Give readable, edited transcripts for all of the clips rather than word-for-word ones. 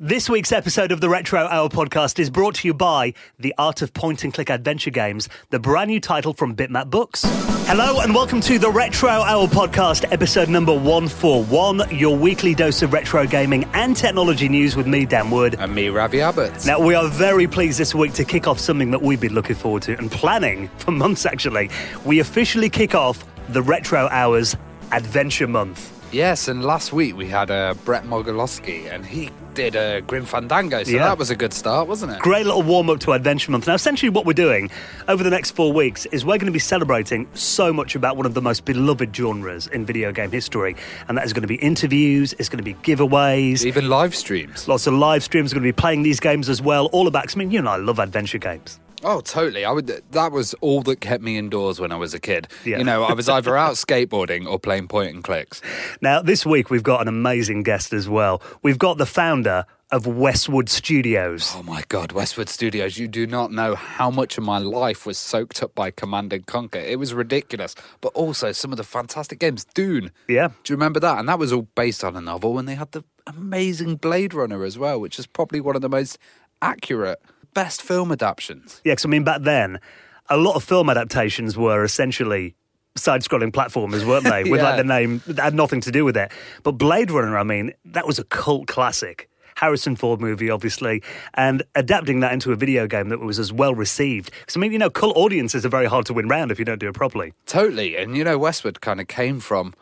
This week's episode of the Retro Hour podcast is brought to you by The Art of Point-and-Click Adventure Games, the brand new title from Bitmap Books. Hello and welcome to the Retro Hour podcast, episode number 141, your weekly dose of retro gaming and technology news with me, Dan Wood. And me, Ravi Abbott. Now, we are very pleased this week to kick off something that we've been looking forward to and planning for months, actually. We officially kick off the Retro Hours Adventure Month. Yes, and last week we had Brett Mogilowski, and he did a Grim Fandango, so that was a good start, wasn't it? Great little warm-up to Adventure Month. Now, essentially what we're doing over the next 4 weeks is we're going to be celebrating so much about one of the most beloved genres in video game history, and that is going to be interviews, it's going to be giveaways. Even live streams. Lots of live streams. We're going to be playing these games as well, all about, because I mean, you and I love adventure games. Oh, totally. That was all that kept me indoors when I was a kid. Yeah. You know, I was either out skateboarding or playing point and clicks. Now, this week we've got an amazing guest as well. We've got the founder of Westwood Studios. Oh my God, Westwood Studios. You do not know how much of my life was soaked up by Command & Conquer. It was ridiculous. But also some of the fantastic games. Dune. Yeah. Do you remember that? And that was all based on a novel. And they had the amazing Blade Runner as well, which is probably one of the most accurate, best film adaptations. Yeah, because I mean, back then, a lot of film adaptations were essentially side-scrolling platformers, weren't they? With like the name, that had nothing to do with it. But Blade Runner, I mean, that was a cult classic. Harrison Ford movie, obviously, and adapting that into a video game that was as well received. Because, I mean, you know, cult audiences are very hard to win round if you don't do it properly. Totally. And, you know, Westwood kind of came from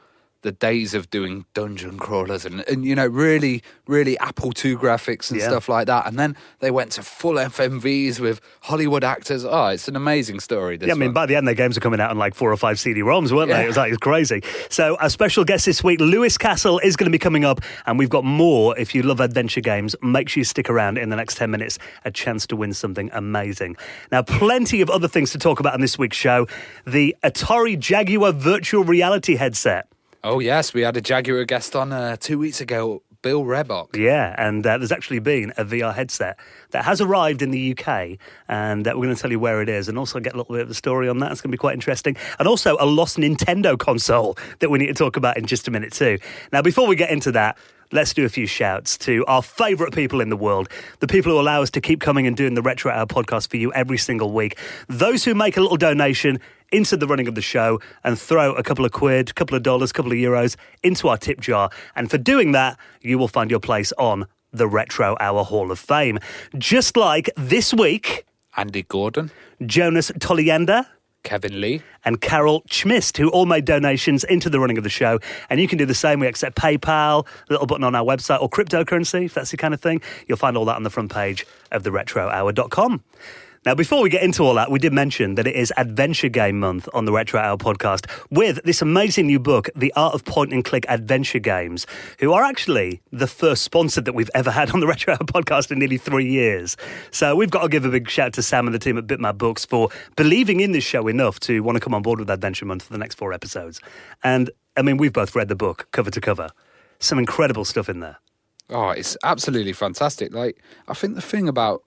the days of doing dungeon crawlers and you know, really, really Apple II graphics and stuff like that. And then they went to full FMVs with Hollywood actors. Oh, it's an amazing story, this I mean, one. by the end, their games are coming out on like 4 or 5 CD-ROMs, weren't they? It was crazy. So our special guest this week, Lewis Castle, is going to be coming up, and we've got more. If you love adventure games, make sure you stick around in the next 10 minutes, a chance to win something amazing. Now, plenty of other things to talk about in this week's show. The Atari Jaguar virtual reality headset. Oh, yes, we had a Jaguar guest on 2 weeks ago, Bill Rebock. Yeah, and there's actually been a VR headset that has arrived in the UK, and we're going to tell you where it is and also get a little bit of the story on that. It's going to be quite interesting. And also a lost Nintendo console that we need to talk about in just a minute too. Now, before we get into that, let's do a few shouts to our favourite people in the world, the people who allow us to keep coming and doing the Retro Hour podcast for you every single week, those who make a little donation into the running of the show and throw a couple of quid, couple of dollars, couple of euros into our tip jar. And for doing that, you will find your place on the Retro Hour Hall of Fame. Just like this week, Andy Gordon, Jonas Toliander, Kevin Lee, and Carol Schmist, who all made donations into the running of the show. And you can do the same. We accept PayPal, a little button on our website, or cryptocurrency, if that's the kind of thing. You'll find all that on the front page of theretrohour.com. Now, before we get into all that, we did mention that it is Adventure Game Month on the Retro Hour podcast with this amazing new book, The Art of Point-and-Click Adventure Games, who are actually the first sponsor that we've ever had on the Retro Hour podcast in nearly 3 years. So we've got to give a big shout to Sam and the team at Bitmap Books for believing in this show enough to want to come on board with Adventure Month for the next 4 episodes. And, I mean, we've both read the book cover to cover. Some incredible stuff in there. Oh, it's absolutely fantastic. Like, I think the thing about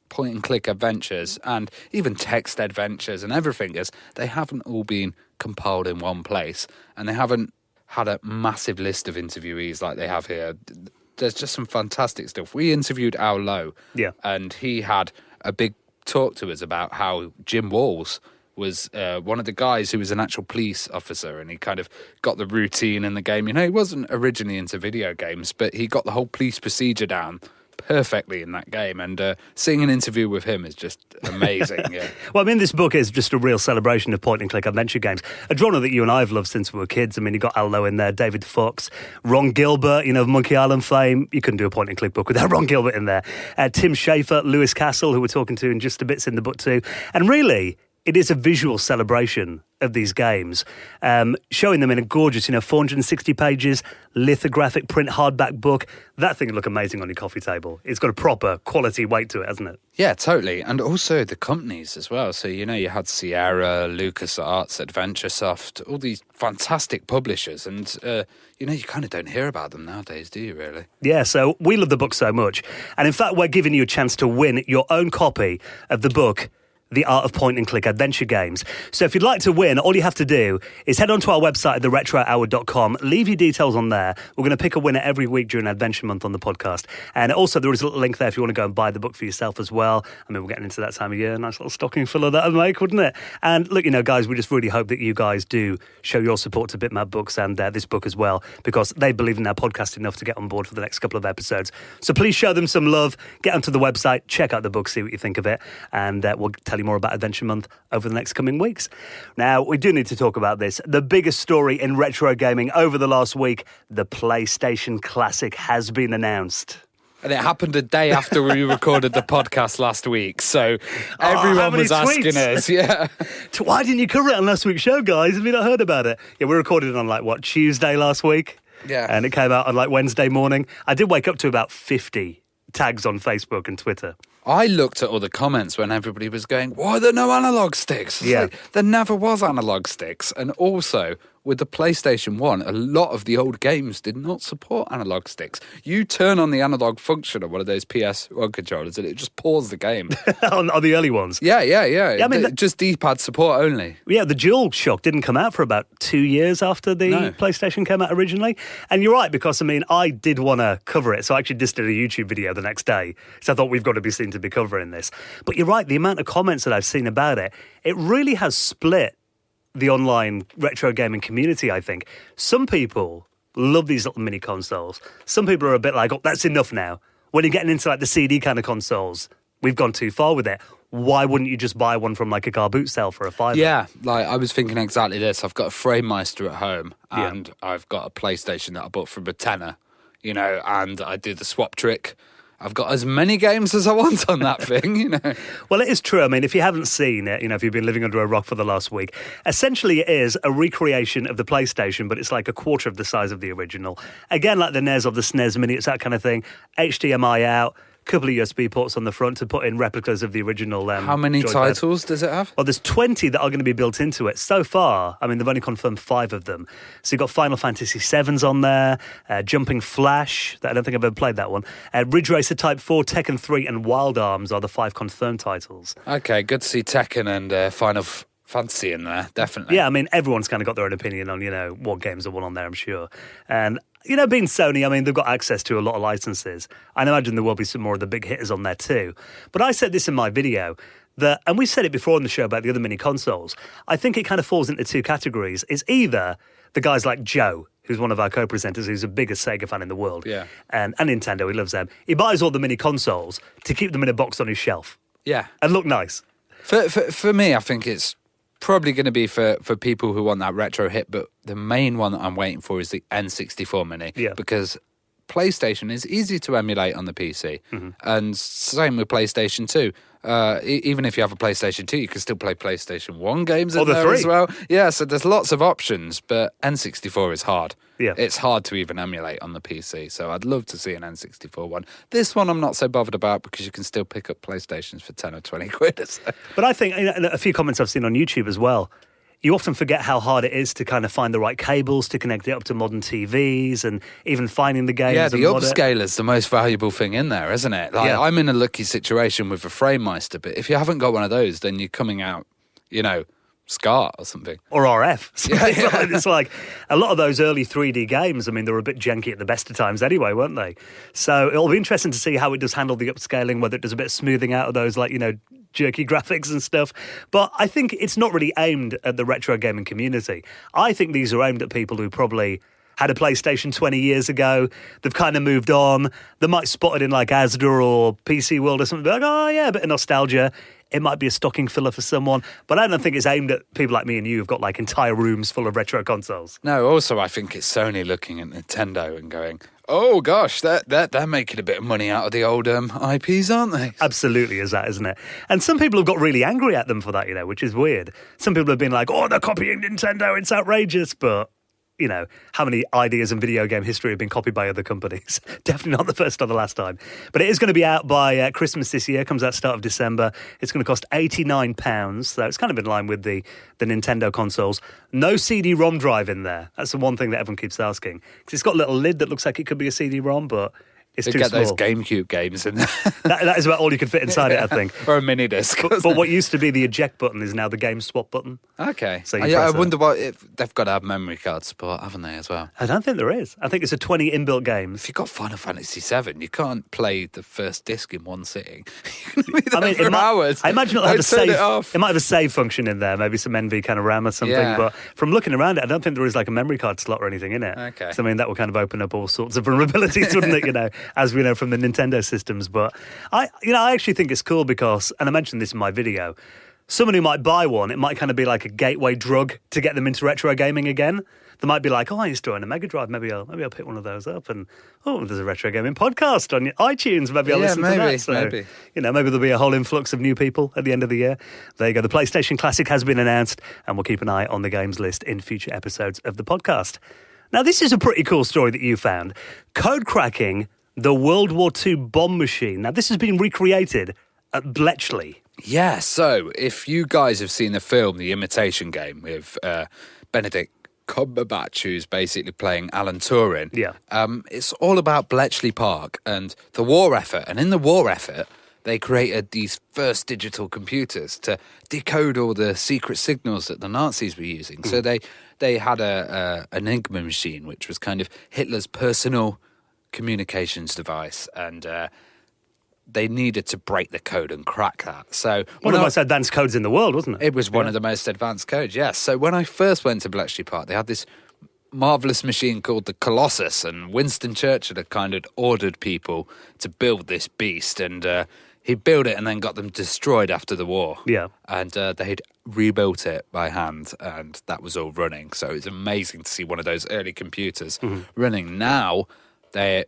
point-and-click adventures and even text adventures and everything is they haven't all been compiled in one place, and they haven't had a massive list of interviewees like they have here. There's just some fantastic stuff. We interviewed Al Lowe, and he had a big talk to us about how Jim Walls was one of the guys who was an actual police officer, and he kind of got the routine in the game. You know, he wasn't originally into video games, but he got the whole police procedure down perfectly in that game, and seeing an interview with him is just amazing. Yeah. Well, I mean, this book is just a real celebration of point-and-click adventure games, a genre that you and I have loved since we were kids. I mean, you got Al Lowe in there, David Fox, Ron Gilbert, you know, of Monkey Island fame. You couldn't do a point-and-click book without Ron Gilbert in there. Tim Schafer, Lewis Castle, who we're talking to in just a bits in the book too. And really, it is a visual celebration of these games, showing them in a gorgeous, 460 pages, lithographic print hardback book. That thing would look amazing on your coffee table. It's got a proper quality weight to it, hasn't it? Yeah, totally. And also the companies as well. So, you had Sierra, LucasArts, AdventureSoft, all these fantastic publishers. And, you kind of don't hear about them nowadays, do you, really? Yeah, so we love the book so much. And in fact, we're giving you a chance to win your own copy of the book, the art of point-and-click adventure games. So if you'd like to win, all you have to do is head onto our website at theretrohour.com, leave your details on there. We're going to pick a winner every week during Adventure Month on the podcast. And also there is a little link there if you want to go and buy the book for yourself as well. I mean, we're getting into that time of year. Nice little stocking filler that would make, wouldn't it? And look, guys, we just really hope that you guys do show your support to Bitmap Books and this book as well, because they believe in our podcast enough to get on board for the next couple of episodes. So please show them some love. Get onto the website, check out the book, see what you think of it, and we'll tell you more about Adventure Month over the next coming weeks. Now, we do need to talk about this. The biggest story in retro gaming over the last week, the PlayStation Classic has been announced. And it happened a day after we recorded the podcast last week. So everyone was asking us, why didn't you cover it on last week's show, guys? Have you not heard about it? Yeah, we recorded it on Tuesday last week? Yeah. And it came out on Wednesday morning. I did wake up to about 50 tags on Facebook and Twitter. I looked at all the comments when everybody was going, why are there no analog sticks? Yeah. There never was analog sticks. And also, with the PlayStation 1, a lot of the old games did not support analog sticks. You turn on the analog function of one of those PS1 controllers and it just paused the game. on the early ones? Yeah. I mean, just D-pad support only. Yeah, the DualShock didn't come out for about 2 years after the PlayStation came out originally. And you're right, because, I did want to cover it. So I actually just did a YouTube video the next day. So I thought we've got to be seen to be covering this. But you're right, the amount of comments that I've seen about it, it really has split the online retro gaming community, I think. Some people love these little mini consoles. Some people are a bit like, oh, that's enough now. When you're getting into the CD kind of consoles, we've gone too far with it. Why wouldn't you just buy one from a car boot sale for a $5? Yeah, I was thinking exactly this. I've got a FrameMeister at home and I've got a PlayStation that I bought for a tenner, and I do the swap trick. I've got as many games as I want on that thing, Well, it is true. If you haven't seen it, if you've been living under a rock for the last week, essentially it is a recreation of the PlayStation, but it's a quarter of the size of the original. Again, like the NES or the SNES Mini, it's that kind of thing. HDMI out. Couple of USB ports on the front to put in replicas of the original. How many titles does it have? Well, there's 20 that are going to be built into it. So far, they've only confirmed 5 of them. So you've got Final Fantasy VII's on there, Jumping Flash, I don't think I've ever played that one, Ridge Racer Type 4, Tekken 3 and Wild Arms are the 5 confirmed titles. Okay, good to see Tekken and Final Fantasy in there, definitely. Yeah, everyone's kind of got their own opinion on, what games are one on there, I'm sure. And being Sony, they've got access to a lot of licenses. I imagine there will be some more of the big hitters on there too. But I said this in my video, and we said it before on the show about the other mini consoles, I think it kind of falls into 2 categories. It's either the guys like Joe, who's one of our co-presenters, who's the biggest Sega fan in the world, and Nintendo, he loves them. He buys all the mini consoles to keep them in a box on his shelf. Yeah. And look nice. For me, I think it's probably going to be for people who want that retro hit, but the main one that I'm waiting for is the N64 Mini, because PlayStation is easy to emulate on the PC, and same with PlayStation 2. Even if you have a PlayStation 2, you can still play PlayStation 1 games in there as well. Yeah, so there's lots of options, but N64 is hard. Yeah. It's hard to even emulate on the PC, so I'd love to see an N64 one. This one I'm not so bothered about because you can still pick up PlayStations for 10 or 20 quid. So. But I think, a few comments I've seen on YouTube as well, you often forget how hard it is to kind of find the right cables to connect it up to modern TVs and even finding the games. Yeah, the upscaler's the most valuable thing in there, isn't it? I'm in a lucky situation with a FrameMeister, but if you haven't got one of those, then you're coming out, SCART or something. Or RF. It's like a lot of those early 3D games, they were a bit janky at the best of times anyway, weren't they? So it'll be interesting to see how it does handle the upscaling, whether it does a bit of smoothing out of those, jerky graphics and stuff. But I think it's not really aimed at the retro gaming community. I think these are aimed at people who probably had a PlayStation 20 years ago. They've kind of moved on. They might spot it in Asda or PC World or something. Like, oh yeah, a bit of nostalgia. It might be a stocking filler for someone, but I don't think it's aimed at people like me and you who've got entire rooms full of retro consoles. No, also I think it's Sony looking at Nintendo and going, oh gosh, they're making a bit of money out of the old IPs, aren't they? Absolutely is that, isn't it? And some people have got really angry at them for that, which is weird. Some people have been like, oh, they're copying Nintendo, it's outrageous, but how many ideas in video game history have been copied by other companies? Definitely not the first or the last time. But it is going to be out by Christmas this year. Comes out start of December. It's going to cost £89. So it's kind of in line with the Nintendo consoles. No CD-ROM drive in there. That's the one thing that everyone keeps asking. Because it's got a little lid that looks like it could be a CD-ROM, but It's to too get small. those GameCube games in there. That is about all you can fit inside it, I think. Or a mini disc. But what used to be the eject button is now the game swap button. Okay. So I press it. wonder they've got to have memory card support, haven't they, as well? I don't think there is. I think it's a 20 inbuilt games. If you've got Final Fantasy VII, you can't play the first disc in one sitting. Hours. I imagine it'll have a Turn save. it off. It might have a save function in there, maybe some NV kind of RAM or something. Yeah. But from looking around it, I don't think there is like a memory card slot or anything in it. Okay. So I mean, that will kind of open up all sorts of vulnerabilities, wouldn't it? As we know from the Nintendo systems. But I actually think it's cool because, and I mentioned this in my video, someone who might buy one, it might kind of be like a gateway drug to get them into retro gaming again. They might be like, I used to own a Mega Drive. Maybe I'll pick one of those up. And there's a retro gaming podcast on iTunes. Maybe I'll listen to that. So, maybe there'll be a whole influx of new people at the end of the year. There you go. The PlayStation Classic has been announced, and we'll keep an eye on the games list in future episodes of the podcast. Now, this is a pretty cool story that you found. Code cracking the World War II bomb machine. Now, this has been recreated at Bletchley. Yeah, so if you guys have seen the film The Imitation Game with Benedict Cumberbatch, who's basically playing Alan Turing, it's all about Bletchley Park and the war effort. And in the war effort, they created these first digital computers to decode all the secret signals that the Nazis were using. So they had a Enigma machine, which was kind of Hitler's personal communications device, and they needed to break the code and crack that. So one of the most advanced codes in the world, wasn't it? It was one of the most advanced codes, yes. So when I first went to Bletchley Park, they had this marvellous machine called the Colossus, and Winston Churchill had kind of ordered people to build this beast, and he built it and then got them destroyed after the war. Yeah. And they'd rebuilt it by hand, and that was all running. So it's amazing to see one of those early computers running. Now they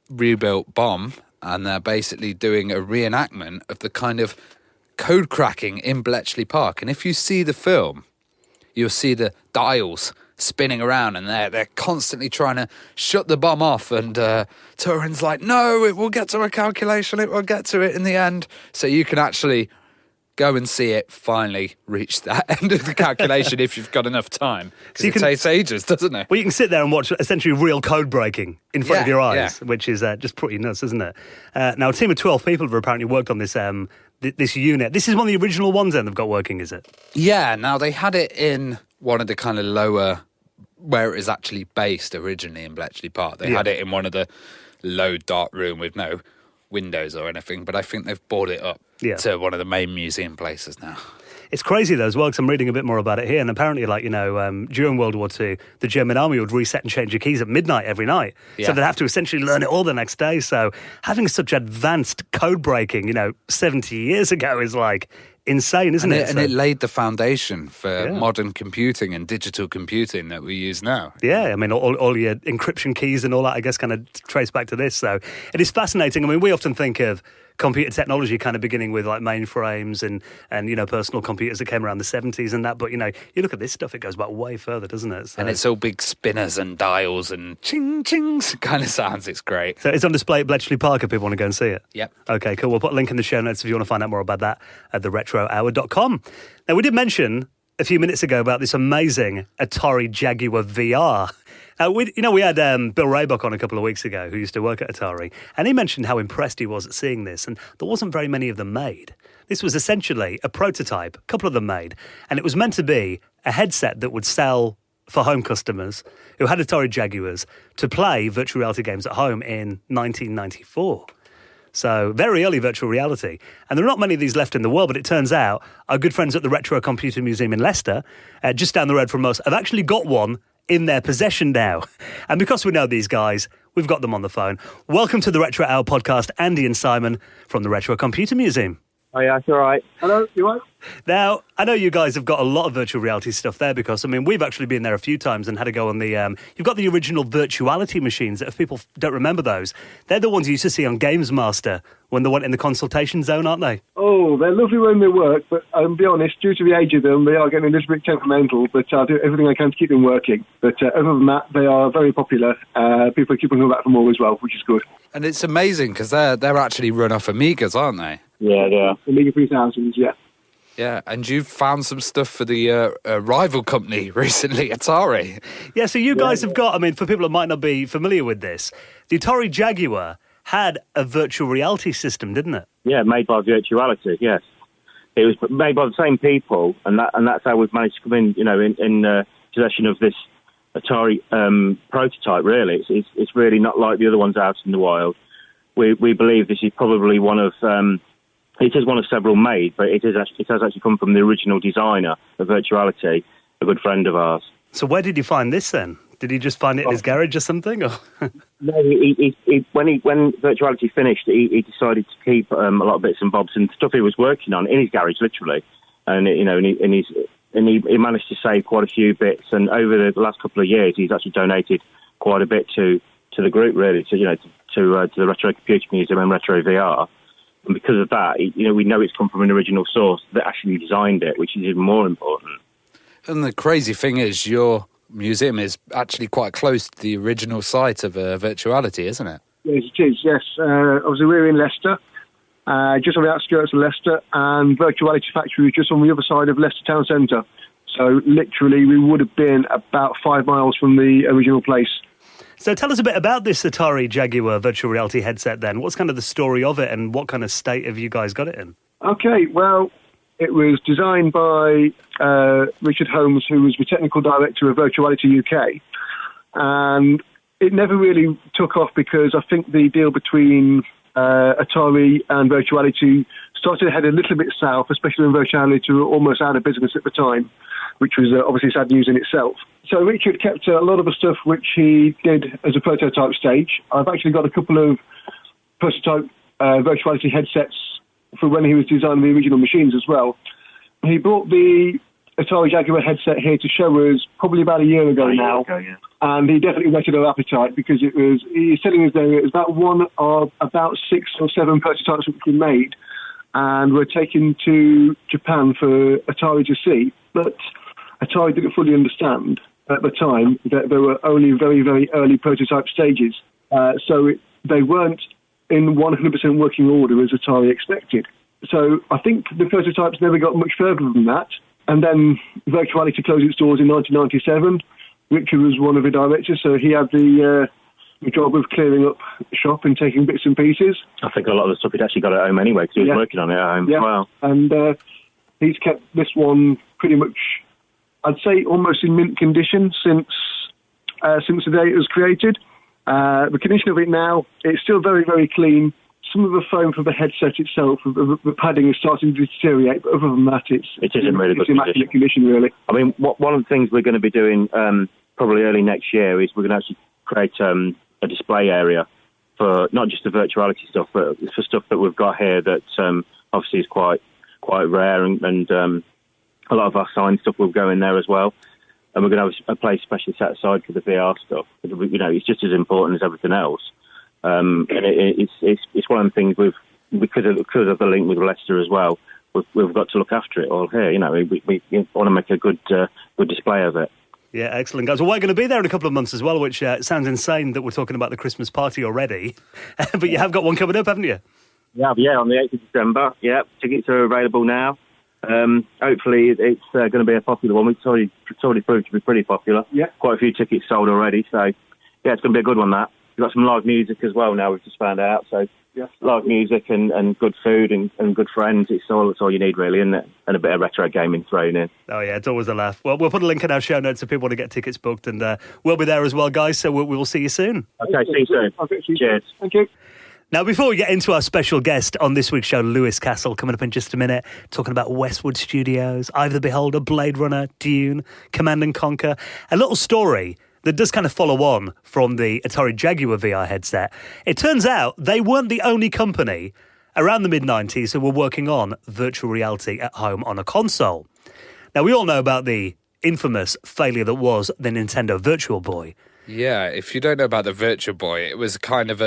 rebuilt bomb, and they're basically doing a reenactment of the kind of code cracking in Bletchley Park. And if you see the film, you'll see the dials spinning around, and they're constantly trying to shut the bomb off. And Turing's like, no, it will get to a calculation. It will get to it in the end. So you can actually go and see it finally reach that end of the calculation if you've got enough time. Because it takes ages, doesn't it? Well, you can sit there and watch essentially real code breaking in front of your eyes, which is just pretty nuts, isn't it? Now, a team of 12 people have apparently worked on this this unit. This is one of the original ones then they've got working, is it? Yeah, now they had it in one of the kind of lower, where it was actually based originally in Bletchley Park. They had it in one of the low dark room with no windows or anything, but I think they've brought it up to one of the main museum places now. It's crazy though as well, because I'm reading a bit more about it here, and apparently during World War II, the German army would reset and change the keys at midnight every night. So they'd have to essentially learn it all the next day. So having such advanced code breaking, 70 years ago is like insane, isn't it? And it laid the foundation for modern computing and digital computing that we use now. Yeah, I mean, all your encryption keys and all that, I guess, kind of trace back to this. So it is fascinating. I mean, we often think of computer technology kind of beginning with like mainframes and personal computers that came around the 70s and that. But, you look at this stuff, it goes back way further, doesn't it? So, and it's all big spinners and dials and ching-chings kind of sounds. It's great. So it's on display at Bletchley Park if people want to go and see it? Yep. Okay, cool. We'll put a link in the show notes if you want to find out more about that at theretrohour.com. Now, we did mention a few minutes ago about this amazing Atari Jaguar VR. We had Bill Raybuck on a couple of weeks ago who used to work at Atari, and he mentioned how impressed he was at seeing this, and there wasn't very many of them made. This was essentially a prototype, a couple of them made, and it was meant to be a headset that would sell for home customers who had Atari Jaguars to play virtual reality games at home in 1994. So very early virtual reality. And there are not many of these left in the world, but it turns out our good friends at the Retro Computer Museum in Leicester, just down the road from us, have actually got one in their possession now. And because we know these guys, we've got them on the phone. Welcome to the Retro Hour podcast, Andy and Simon from the Retro Computer Museum. Oh, yeah, it's all right. Hello, you all right? Now, I know you guys have got a lot of virtual reality stuff there because, we've actually been there a few times and had to go on the... you've got the original virtuality machines that, if people don't remember those, they're the ones you used to see on Games Master when they went in the consultation zone, aren't they? Oh, they're lovely when they work, but I'll be honest, due to the age of them, they are getting a little bit temperamental, but I'll do everything I can to keep them working. But other than that, they are very popular. People keep coming back for more as well, which is good. And it's amazing because they're actually run off Amigas, aren't they? Yeah, they are. Amiga 3000s, yeah. Yeah, and you've found some stuff for the rival company recently, Atari. Yeah, so you guys have got, for people that might not be familiar with this, the Atari Jaguar had a virtual reality system, didn't it? Yeah, made by Virtuality, yes. It was made by the same people, and that's how we've managed to come in, in possession of this Atari prototype, really. It's really not like the other ones out in the wild. We believe this is probably one of... it is one of several made, but it has actually come from the original designer of Virtuality, a good friend of ours. So where did you find this then? Did he just find it in his garage or something? Or? No, when Virtuality finished, he decided to keep a lot of bits and bobs and stuff he was working on in his garage, literally. And he managed to save quite a few bits. And over the last couple of years, he's actually donated quite a bit to the group, really, to the Retro Computer Museum and Retro VR. And because of that, we know it's come from an original source that actually designed it, which is even more important. And the crazy thing is, your museum is actually quite close to the original site of Virtuality, isn't it? Yes, it is, yes. Obviously, we're in Leicester, just on the outskirts of Leicester, and Virtuality Factory is just on the other side of Leicester Town Centre. So, literally, we would have been about 5 miles from the original place. So tell us a bit about this Atari Jaguar virtual reality headset then. What's kind of the story of it, and what kind of state have you guys got it in? Okay, well, it was designed by Richard Holmes, who was the technical director of Virtuality UK. And it never really took off because I think the deal between Atari and Virtuality started to head a little bit south, especially when Virtuality were almost out of business at the time, which was obviously sad news in itself. So Richard kept a lot of the stuff which he did as a prototype stage. I've actually got a couple of prototype Virtuality headsets for when he was designing the original machines as well. He brought the Atari Jaguar headset here to show us probably about a year ago now. And he definitely whetted our appetite because he's telling us there it was about one of about 6 or 7 prototypes which were made and were taken to Japan for Atari to see. But Atari didn't fully understand at the time that there were only very, very early prototype stages. So they weren't in 100% working order as Atari expected. So I think the prototypes never got much further than that. And then Virtuality closed its doors in 1997. Richard was one of the directors, so he had the job of clearing up shop and taking bits and pieces. I think a lot of the stuff he'd actually got at home anyway, because he was working on it at home as well. And he's kept this one pretty much, I'd say, almost in mint condition since the day it was created. The condition of it now, it's still very, very clean. Some of the foam for the headset itself, the padding is starting to deteriorate, but other than that, it is in really good immaculate condition, really. I mean, one of the things we're going to be doing probably early next year is we're going to actually create a display area for not just the Virtuality stuff, but for stuff that we've got here that obviously is quite rare, and a lot of our signed stuff will go in there as well. And we're going to have a place specially set aside for the VR stuff. It's just as important as everything else. And it's one of the things because of the link with Leicester as well. We've got to look after it all here. We want to make a good display of it. Yeah, excellent, guys. Well, we're going to be there in a couple of months as well, which sounds insane that we're talking about the Christmas party already. But you have got one coming up, haven't you? Yeah, on the 8th of December. Yeah, tickets are available now. Hopefully it's going to be a popular one. It's already proved to be pretty popular. Yeah. Quite a few tickets sold already. So, yeah, it's going to be a good one, that. We've got some live music as well now, we've just found out. So, live music and good food and good friends. It's all you need, really, isn't it? And a bit of retro gaming thrown in. Oh, yeah, it's always a laugh. Well, we'll put a link in our show notes if people want to get tickets booked. And we'll be there as well, guys. So we'll see you soon. Okay, see you soon. Cheers. Thank you. Now, before we get into our special guest on this week's show, Lewis Castle, coming up in just a minute, talking about Westwood Studios, Eye of the Beholder, Blade Runner, Dune, Command & Conquer, a little story that does kind of follow on from the Atari Jaguar VR headset. It turns out they weren't the only company around the mid-90s who were working on virtual reality at home on a console. Now, we all know about the infamous failure that was the Nintendo Virtual Boy. Yeah, if you don't know about the Virtual Boy, it was kind of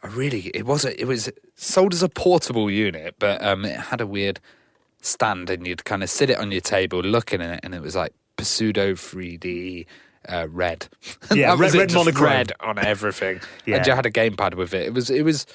it was sold as a portable unit, but it had a weird stand, and you'd kind of sit it on your table looking at it, and it was like pseudo 3D red. Yeah, red monochrome. Red on everything. Yeah. And you had a gamepad with it. It was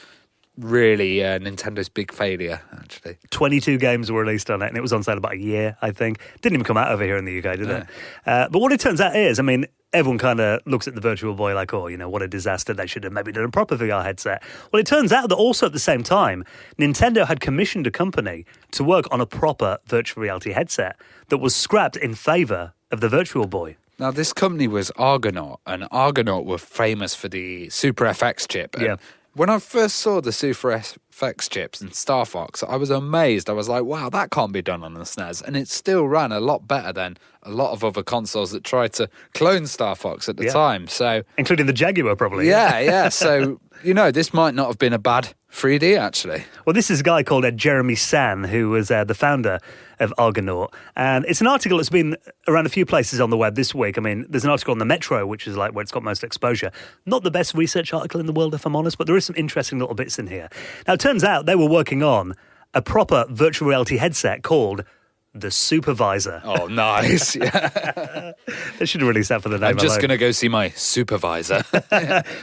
really Nintendo's big failure, actually. 22 games were released on it, and it was on sale about a year, I think. Didn't even come out over here in the UK, did it? But what it turns out is, I mean, everyone kind of looks at the Virtual Boy like, oh, you know, what a disaster. They should have maybe done a proper VR headset. Well, it turns out that also at the same time, Nintendo had commissioned a company to work on a proper virtual reality headset that was scrapped in favour of the Virtual Boy. Now, this company was Argonaut, and Argonaut were famous for the Super FX chip. And when I first saw the Super FX chips in Star Fox, I was amazed. I was like, wow, that can't be done on the SNES. And it still ran a lot better than a lot of other consoles that tried to clone Star Fox at the time. So, including the Jaguar, probably. Yeah. So, you know, this might not have been a bad 3D, actually. Well, this is a guy called Jeremy San, who was the founder of Argonaut. And it's an article that's been around a few places on the web this week. I mean, there's an article on the Metro, which is like where it's got most exposure. Not the best research article in the world, if I'm honest, but there is some interesting little bits in here. Now, it turns out they were working on a proper virtual reality headset called the Supervisor. Oh, nice. Yeah. They should have released that for the name. I'm just going to go see my supervisor.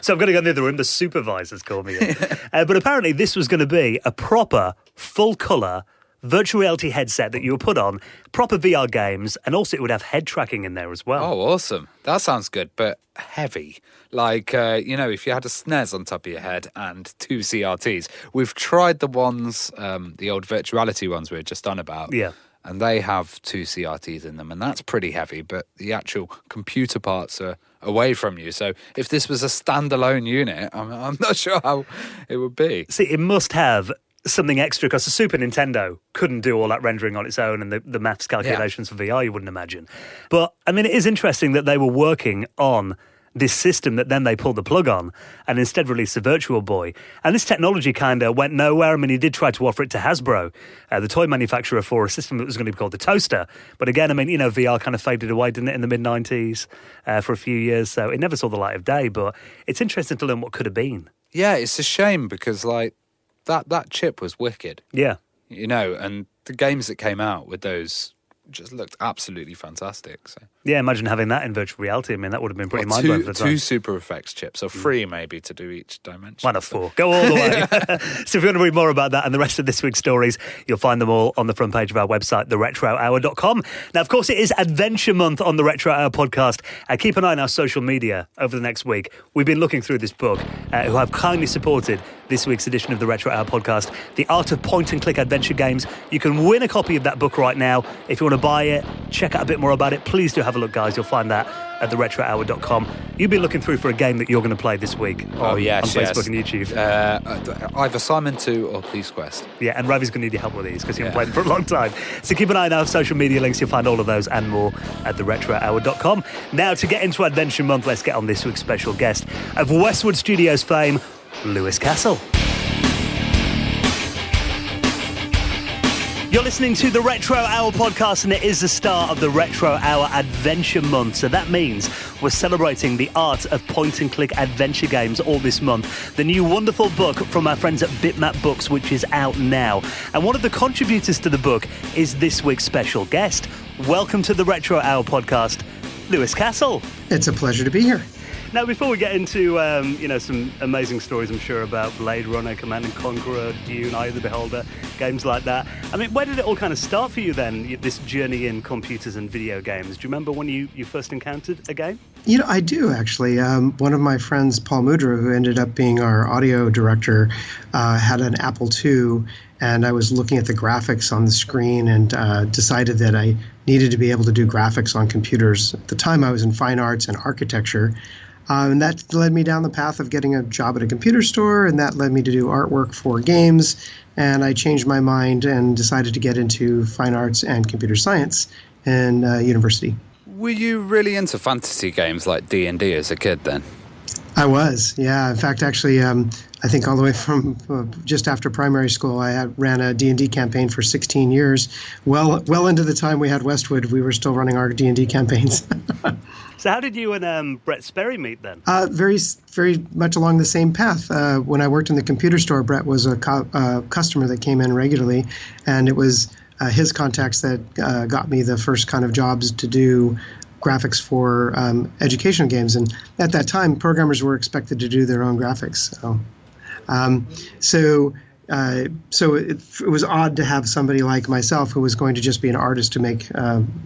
So I'm going to go in the other room. The supervisor's called me in. But apparently this was going to be a proper, full-colour virtual reality headset that you would put on, proper VR games, and also it would have head tracking in there as well. Oh, awesome. That sounds good, but heavy. Like, you know, if you had a SNES on top of your head and 2 CRTs. We've tried the ones, the old virtuality ones we were just on about. Yeah. And they have 2 CRTs in them, and that's pretty heavy, but the actual computer parts are away from you. So if this was a standalone unit, I'm not sure how it would be. See, it must have something extra, because the Super Nintendo couldn't do all that rendering on its own and the maths calculations for VR, you wouldn't imagine. But, I mean, it is interesting that they were working on this system that then they pulled the plug on and instead released the Virtual Boy. And this technology kind of went nowhere. I mean, he did try to offer it to Hasbro, the toy manufacturer, for a system that was going to be called the Toaster. But again, I mean, you know, VR kind of faded away, didn't it, in the mid-90s for a few years. So it never saw the light of day. But it's interesting to learn what could have been. Yeah, it's a shame because, like, that chip was wicked. Yeah. You know, and the games that came out with those just looked absolutely fantastic. So. Yeah, imagine having that in virtual reality. I mean, that would have been pretty mind-blowing for the time. 2 Super Effects chips, or 3 maybe to do each dimension. Why not 4? Go all the way. So if you want to read more about that and the rest of this week's stories, you'll find them all on the front page of our website, theretrohour.com. Now, of course, it is Adventure Month on the Retro Hour podcast. Keep an eye on our social media over the next week. We've been looking through this book, who have kindly supported this week's edition of the Retro Hour podcast, The Art of Point-and-Click Adventure Games. You can win a copy of that book right now. If you want to buy it, check out a bit more about it, please do have a look, guys. You'll find that at theretrohour.com. You've been looking through for a game that you're going to play this week on Facebook and YouTube. Either Simon 2 or Police Quest. Yeah, and Ravi's going to need your help with these because you haven't played them for a long time. So keep an eye on our social media links. You'll find all of those and more at theretrohour.com. Now, to get into Adventure Month, let's get on this week's special guest of Westwood Studios fame, Lewis Castle. You're listening to the Retro Hour podcast, and it is the start of the Retro Hour Adventure Month. So that means we're celebrating the art of point-and-click adventure games all this month. The new wonderful book from our friends at Bitmap Books, which is out now. And one of the contributors to the book is this week's special guest. Welcome to the Retro Hour podcast, Lewis Castle. It's a pleasure to be here. Now, before we get into, some amazing stories, I'm sure, about Blade Runner, Command & Conqueror, Dune, Eye of the Beholder, games like that, I mean, where did it all kind of start for you then, this journey in computers and video games? Do you remember when you first encountered a game? You know, I do, actually. One of my friends, Paul Mudra, who ended up being our audio director, had an Apple II, and I was looking at the graphics on the screen and decided that I needed to be able to do graphics on computers. At the time, I was in fine arts and architecture. And that led me down the path of getting a job at a computer store, and that led me to do artwork for games. And I changed my mind and decided to get into fine arts and computer science in university. Were you really into fantasy games like D&D as a kid then? I was, yeah. In fact, actually, I think all the way from just after primary school, I ran a D&D campaign for 16 years. Well into the time we had Westwood, we were still running our D&D campaigns. So how did you and Brett Sperry meet then? Very, very much along the same path. When I worked in the computer store, Brett was a customer that came in regularly, and it was his contacts that got me the first kind of jobs to do graphics for educational games. And at that time, programmers were expected to do their own graphics. So So it was odd to have somebody like myself who was going to just be an artist to make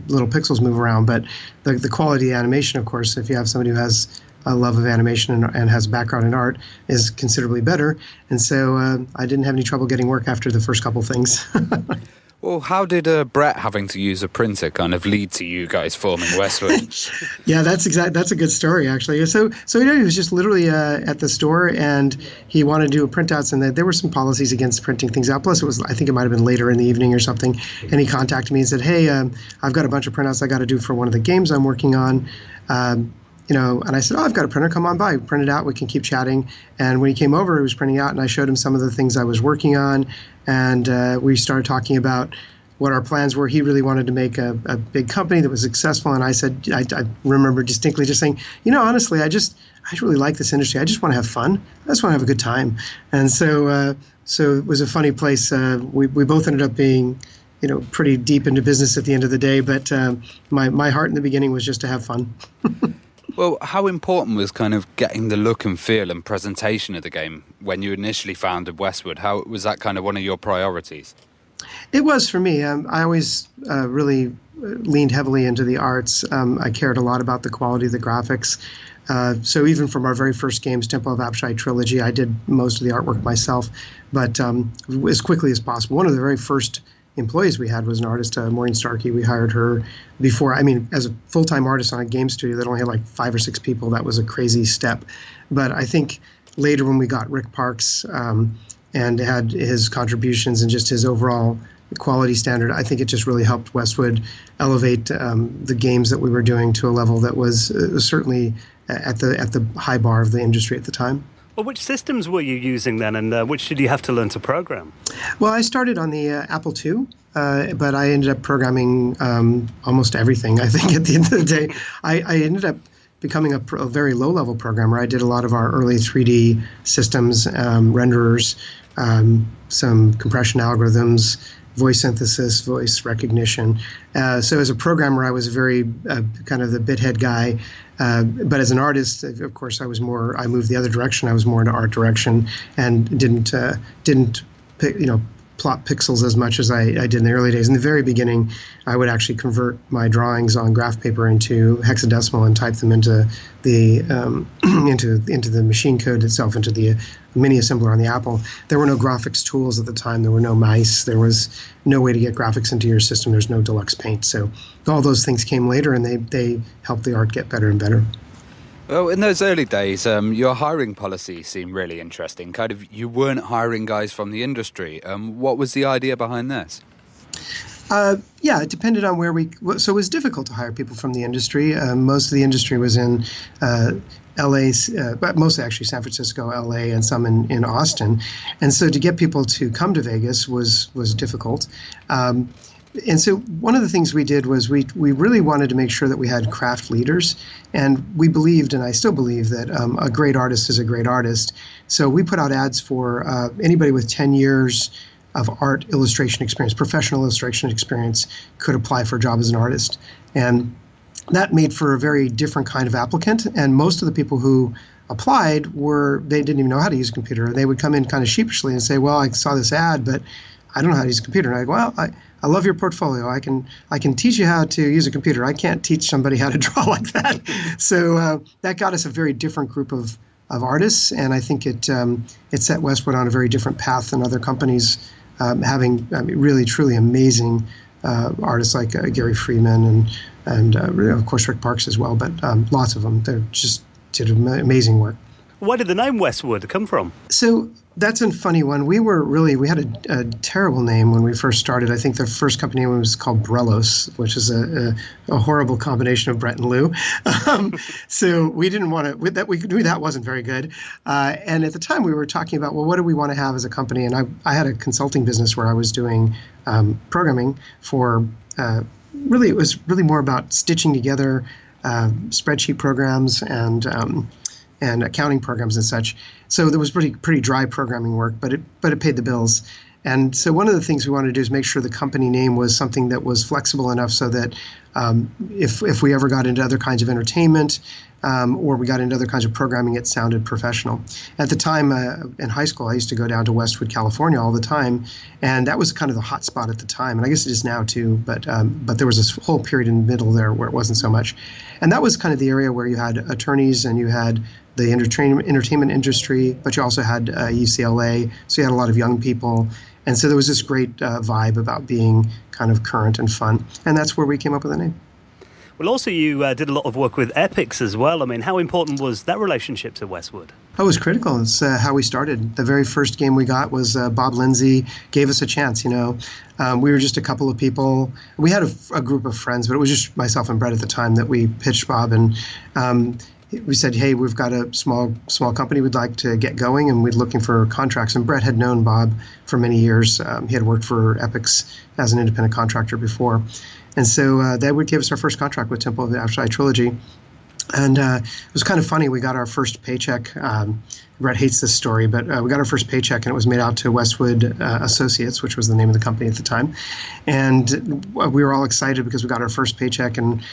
little pixels move around. But the quality of animation, of course, if you have somebody who has a love of animation and has a background in art, is considerably better. And so I didn't have any trouble getting work after the first couple things. Well, how did Brett having to use a printer kind of lead to you guys forming Westwood? Yeah, that's a good story, actually. So he was just literally at the store, and he wanted to do printouts, and there were some policies against printing things out. Plus, I think it might have been later in the evening or something, and he contacted me and said, "Hey, I've got a bunch of printouts I got to do for one of the games I'm working on." And I said, "Oh, I've got a printer. Come on by. Print it out. We can keep chatting." And when he came over, he was printing out, and I showed him some of the things I was working on. And we started talking about what our plans were. He really wanted to make a big company that was successful. And I said, I remember distinctly just saying, honestly, I really like this industry. I just want to have fun. I just want to have a good time. And so it was a funny place. We both ended up being, pretty deep into business at the end of the day. But my heart in the beginning was just to have fun. Well, how important was kind of getting the look and feel and presentation of the game when you initially founded Westwood? How was that kind of one of your priorities? It was for me. I always really leaned heavily into the arts. I cared a lot about the quality of the graphics. So even from our very first games, Temple of Apshai Trilogy, I did most of the artwork myself, but as quickly as possible. One of the very first employees we had was an artist, Maureen Starkey. We hired her as a full-time artist on a game studio that only had like 5 or 6 people. That was a crazy step. But I think later when we got Rick Parks and had his contributions and just his overall quality standard, I think it just really helped Westwood elevate the games that we were doing to a level that was certainly at the high bar of the industry at the time. Well, which systems were you using then, and which did you have to learn to program? Well, I started on the Apple II, but I ended up programming almost everything, I think, at the end of the day. I ended up becoming a very low-level programmer. I did a lot of our early 3D systems, renderers, some compression algorithms, voice synthesis, voice recognition. So as a programmer, I was very kind of the bithead guy. But as an artist, of course, I moved the other direction. I was more into art direction and didn't plot pixels as much as I did in the early days. In the very beginning, I would actually convert my drawings on graph paper into hexadecimal and type them into the into the machine code itself, into the mini assembler on the Apple. There were no graphics tools at the time. There were no mice. There was no way to get graphics into your system. There's no Deluxe Paint. So all those things came later, and they helped the art get better and better. Well, in those early days, your hiring policy seemed really interesting. Kind of, you weren't hiring guys from the industry. What was the idea behind this? Yeah, it depended on so it was difficult to hire people from the industry. Most of the industry was in LA, but mostly actually San Francisco, LA, and some in Austin. And so to get people to come to Vegas was difficult. And so one of the things we did was we really wanted to make sure that we had craft leaders. And we believed, and I still believe, that a great artist is a great artist. So we put out ads for anybody with 10 years of art illustration experience, professional illustration experience, could apply for a job as an artist. And that made for a very different kind of applicant. And most of the people who applied they didn't even know how to use a computer. They would come in kind of sheepishly and say, well, I saw this ad, but I don't know how to use a computer. And I go, well, I love your portfolio. I can teach you how to use a computer. I can't teach somebody how to draw like that. So that got us a very different group of artists, and I think it set Westwood on a very different path than other companies, having really truly amazing artists like Gary Freeman and of course Rick Parks as well, but lots of them. They just did amazing work. Where did the name Westwood come from? So that's a funny one. We had a terrible name when we first started. I think the first company was called Brelos, which is a horrible combination of Brett and Lou. So we didn't want to, we knew that wasn't very good. And at the time we were talking about, well, what do we want to have as a company? And I had a consulting business where I was doing programming for, really, it was really more about stitching together spreadsheet programs and accounting programs and such. So there was pretty dry programming work, but it paid the bills. And so one of the things we wanted to do is make sure the company name was something that was flexible enough so that if we ever got into other kinds of entertainment, or we got into other kinds of programming, it sounded professional. At the time in high school, I used to go down to Westwood, California all the time, and that was kind of the hot spot at the time. And I guess it is now too, but there was this whole period in the middle there where it wasn't so much. And that was kind of the area where you had attorneys and you had the entertainment industry, but you also had UCLA, so you had a lot of young people. And so there was this great vibe about being kind of current and fun. And that's where we came up with the name. Well, also you did a lot of work with Epics as well. I mean, how important was that relationship to Westwood? Oh, it was critical. It's how we started. The very first game we got was Bob Lindsay gave us a chance, We were just a couple of people. We had a group of friends, but it was just myself and Brett at the time that we pitched Bob. And we said, hey, we've got a small company we'd like to get going, and we're looking for contracts. And Brett had known Bob for many years. He had worked for Epics as an independent contractor before. And so that would give us our first contract with Temple of the Afterlife Trilogy. And it was kind of funny. We got our first paycheck. Brett hates this story, but we got our first paycheck, and it was made out to Westwood Associates, which was the name of the company at the time. And we were all excited because we got our first paycheck, and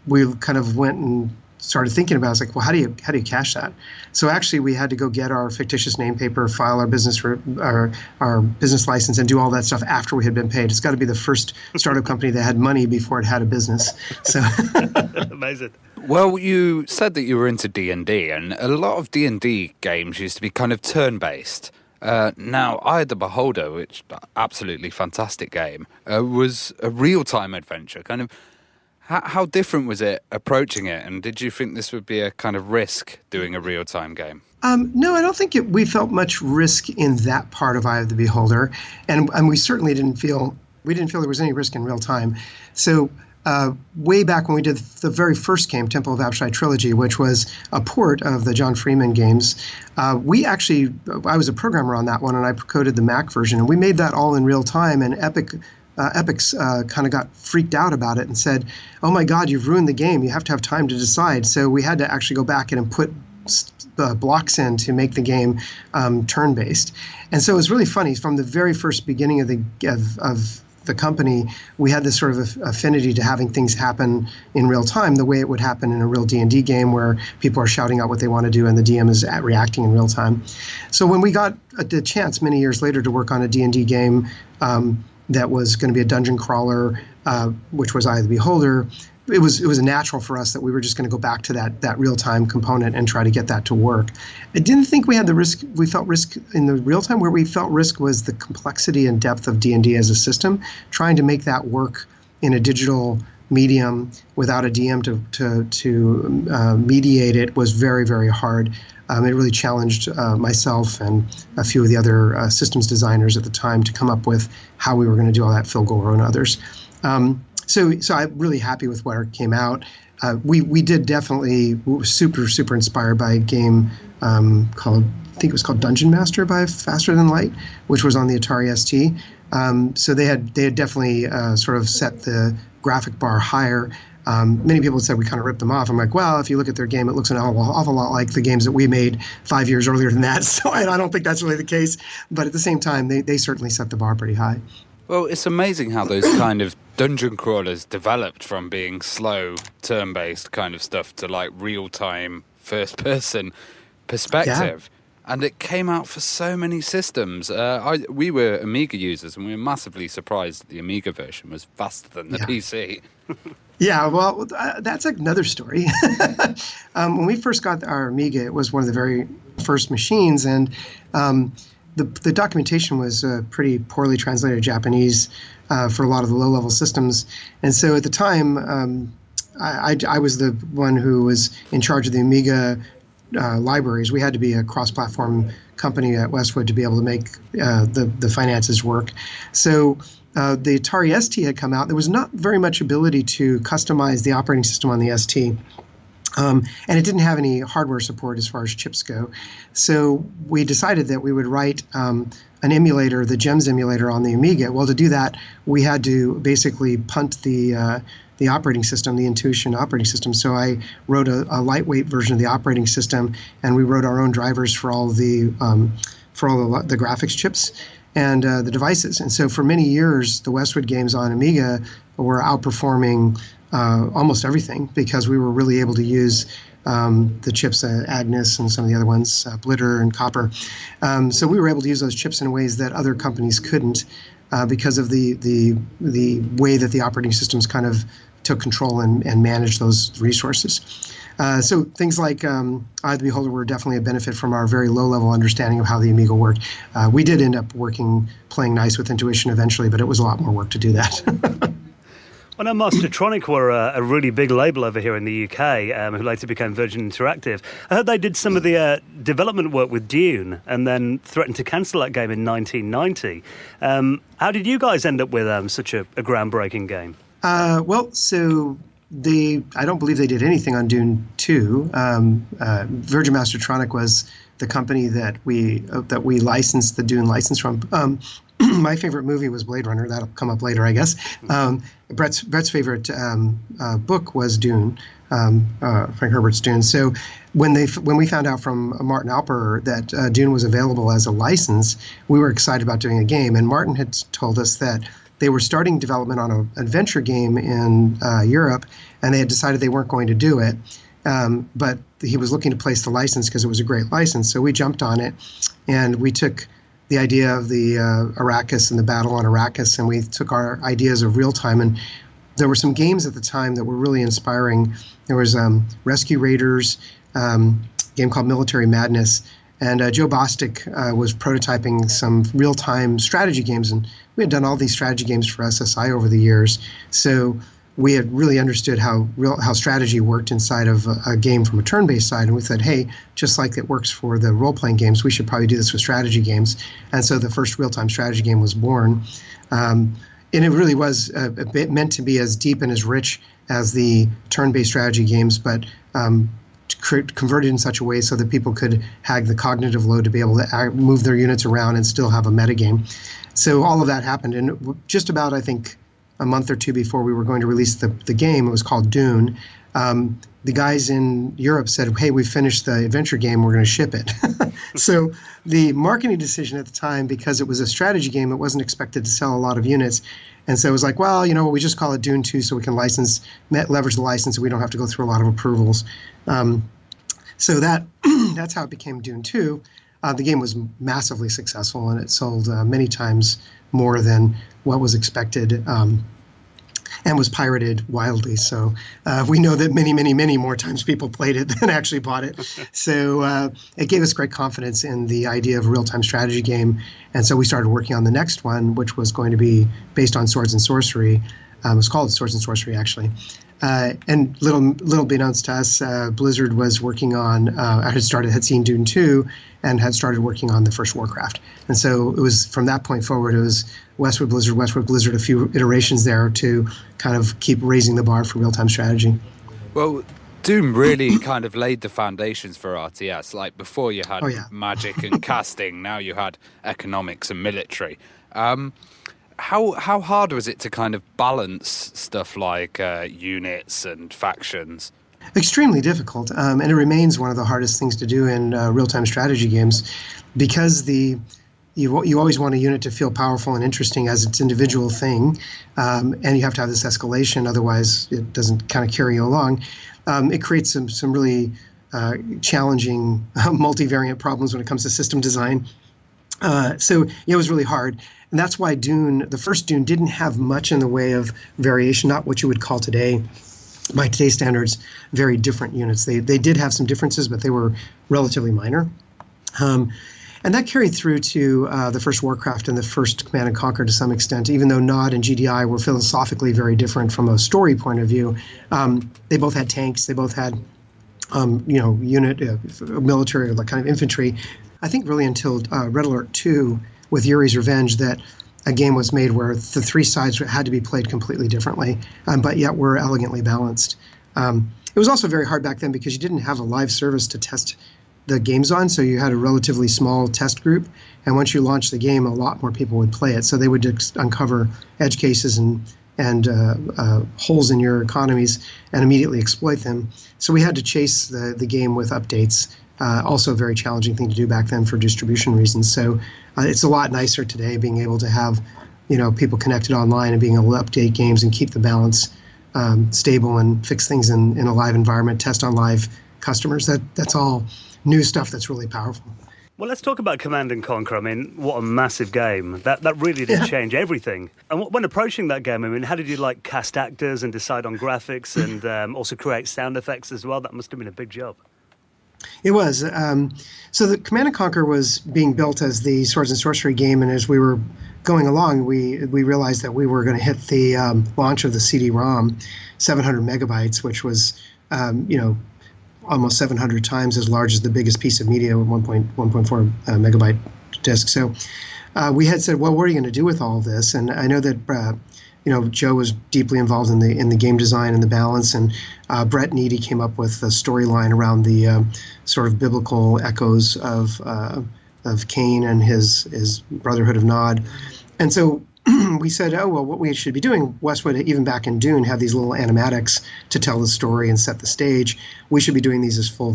we kind of went and started thinking about it. It's like, well, how do you cash that? So actually, we had to go get our fictitious name paper, file our business license, and do all that stuff after we had been paid. It's got to be the first startup company that had money before it had a business. So amazing. Well, you said that you were into D&D, and a lot of D&D games used to be kind of turn-based. Now, Eye of the Beholder, which absolutely fantastic game, was a real-time adventure. Kind of, how different was it approaching it, and did you think this would be a kind of risk doing a real-time game? No, I don't think we felt much risk in that part of Eye of the Beholder, and we certainly didn't feel there was any risk in real time. So way back when we did the very first game, Temple of Abshai Trilogy, which was a port of the John Freeman games, I was a programmer on that one, and I coded the Mac version, and we made that all in real time, and Epics kind of got freaked out about it and said, oh my God, you've ruined the game. You have to have time to decide. So we had to actually go back and put blocks in to make the game turn-based. And so it was really funny. From the very first beginning of the company, we had this sort of affinity to having things happen in real time, the way it would happen in a real D&D game where people are shouting out what they want to do and the DM is reacting in real time. So when we got the chance many years later to work on a D&D game that was going to be a dungeon crawler, which was Eye of the Beholder, it was a natural for us that we were just going to go back to that real-time component and try to get that to work. I didn't think we had the risk. We felt risk in the real-time. Where we felt risk was the complexity and depth of D&D as a system. Trying to make that work in a digital medium without a DM to mediate it was very, very hard. It really challenged myself and a few of the other systems designers at the time to come up with how we were going to do all that, Phil Gore and others. So I'm really happy with what came out. We did definitely, we were super, super inspired by a game called, I think it was called Dungeon Master by Faster Than Light, which was on the Atari ST. So they had definitely sort of set the graphic bar higher. Many people said we kind of ripped them off. I'm like, well, if you look at their game, it looks an awful lot like the games that we made 5 years earlier than that. So I don't think that's really the case. But at the same time, they certainly set the bar pretty high. Well, it's amazing how those kind of dungeon crawlers developed from being slow, turn-based kind of stuff to like real-time, first-person perspective. Yeah. And it came out for so many systems. We were Amiga users, and we were massively surprised that the Amiga version was faster than the PC. Yeah, well, that's another story. When we first got our Amiga, it was one of the very first machines, and the documentation was pretty poorly translated Japanese for a lot of the low-level systems. And so at the time, I was the one who was in charge of the Amiga libraries. We had to be a cross-platform company at Westwood to be able to make the finances work. So the Atari ST had come out. There was not very much ability to customize the operating system on the ST. And it didn't have any hardware support as far as chips go. So we decided that we would write an emulator, the GEMS emulator on the Amiga. Well, to do that, we had to basically punt the operating system, the Intuition operating system. So I wrote a lightweight version of the operating system, and we wrote our own drivers for all the graphics chips and the devices. And so for many years, the Westwood games on Amiga were outperforming almost everything because we were really able to use the chips, Agnes and some of the other ones, Blitter and Copper. So we were able to use those chips in ways that other companies couldn't because of the way that the operating systems kind of took control and managed those resources. So things like Eye of the Beholder were definitely a benefit from our very low-level understanding of how the Amiga worked. We did end up playing nice with Intuition eventually, but it was a lot more work to do that. I know Mastertronic were a really big label over here in the UK, who later became Virgin Interactive. I heard they did some of the development work with Dune and then threatened to cancel that game in 1990. How did you guys end up with such a groundbreaking game? I don't believe they did anything on Dune 2. Virgin Mastertronic was the company that we licensed the Dune license from. My favorite movie was Blade Runner. That'll come up later, I guess. Brett's favorite book was Dune, Frank Herbert's Dune. So when we found out from Martin Alper that Dune was available as a license, we were excited about doing a game. And Martin had told us that they were starting development on an adventure game in Europe, and they had decided they weren't going to do it. But he was looking to place the license because it was a great license. So we jumped on it, and we took the idea of the Arrakis and the battle on Arrakis, and we took our ideas of real time. And there were some games at the time that were really inspiring. There was Rescue Raiders, game called Military Madness, and Joe Bostic was prototyping some real-time strategy games, and we had done all these strategy games for SSI over the years. So we had really understood how strategy worked inside of a game from a turn-based side, and we said, hey, just like it works for the role-playing games, we should probably do this with strategy games. And so the first real-time strategy game was born. And it really was meant to be as deep and as rich as the turn-based strategy games, but converted in such a way so that people could have the cognitive load to be able to move their units around and still have a metagame. So all of that happened, and just about, I think, a month or two before we were going to release the game, it was called Dune. The guys in Europe said, hey, we finished the adventure game, we're going to ship it. So the marketing decision at the time, because it was a strategy game, it wasn't expected to sell a lot of units. And so it was like, well, we just call it Dune 2 so we can leverage the license and we don't have to go through a lot of approvals. So that's how it became Dune 2. The game was massively successful, and it sold many times more than what was expected, and was pirated wildly. So we know that many, many, many more times people played it than actually bought it. So it gave us great confidence in the idea of a real-time strategy game. And so we started working on the next one, which was going to be based on Swords and Sorcery. It was called Swords and Sorcery, actually. And little beknownst to us, Blizzard was working on, had seen Dune 2 and had started working on the first Warcraft. And so it was, from that point forward, it was Westwood Blizzard, a few iterations there to kind of keep raising the bar for real-time strategy. Well, Doom really kind of laid the foundations for RTS. Like before you had magic and casting, now you had economics and military. How hard was it to kind of balance stuff like units and factions? Extremely difficult, and it remains one of the hardest things to do in real-time strategy games, because you always want a unit to feel powerful and interesting as its individual thing, and you have to have this escalation, otherwise it doesn't kind of carry you along. It creates some really challenging multivariant problems when it comes to system design. So it was really hard. And that's why Dune, the first Dune, didn't have much in the way of variation, not what you would call today, by today's standards, very different units. They did have some differences, but they were relatively minor. And that carried through to the first Warcraft and the first Command & Conquer to some extent, even though Nod and GDI were philosophically very different from a story point of view. They both had tanks. They both had, military, like kind of infantry. I think really until Red Alert 2 with Yuri's Revenge that a game was made where the three sides had to be played completely differently, but yet were elegantly balanced. It was also very hard back then because you didn't have a live service to test the games on, so you had a relatively small test group, and once you launched the game, a lot more people would play it. So they would uncover edge cases and holes in your economies and immediately exploit them. So we had to chase the game with updates. Also a very challenging thing to do back then for distribution reasons. So it's a lot nicer today being able to have, people connected online and being able to update games and keep the balance stable and fix things in a live environment, test on live customers. That's all new stuff that's really powerful. Well, let's talk about Command and Conquer. I mean, what a massive game. That really did change everything. And when approaching that game, I mean, how did you cast actors and decide on graphics and also create sound effects as well? That must have been a big job. It was. So the Command and Conquer was being built as the Swords and Sorcery game, and as we were going along, we realized that we were going to hit the launch of the CD-ROM, 700 megabytes, which was, almost 700 times as large as the biggest piece of media, 1.4 megabyte disk. So we had said, well, what are you going to do with all of this? And I know that Joe was deeply involved in the game design and the balance, and Brett Needy came up with a storyline around the sort of biblical echoes of Cain and his Brotherhood of Nod. And so we said, oh, well, what we should be doing, Westwood, even back in Dune, had these little animatics to tell the story and set the stage. We should be doing these as full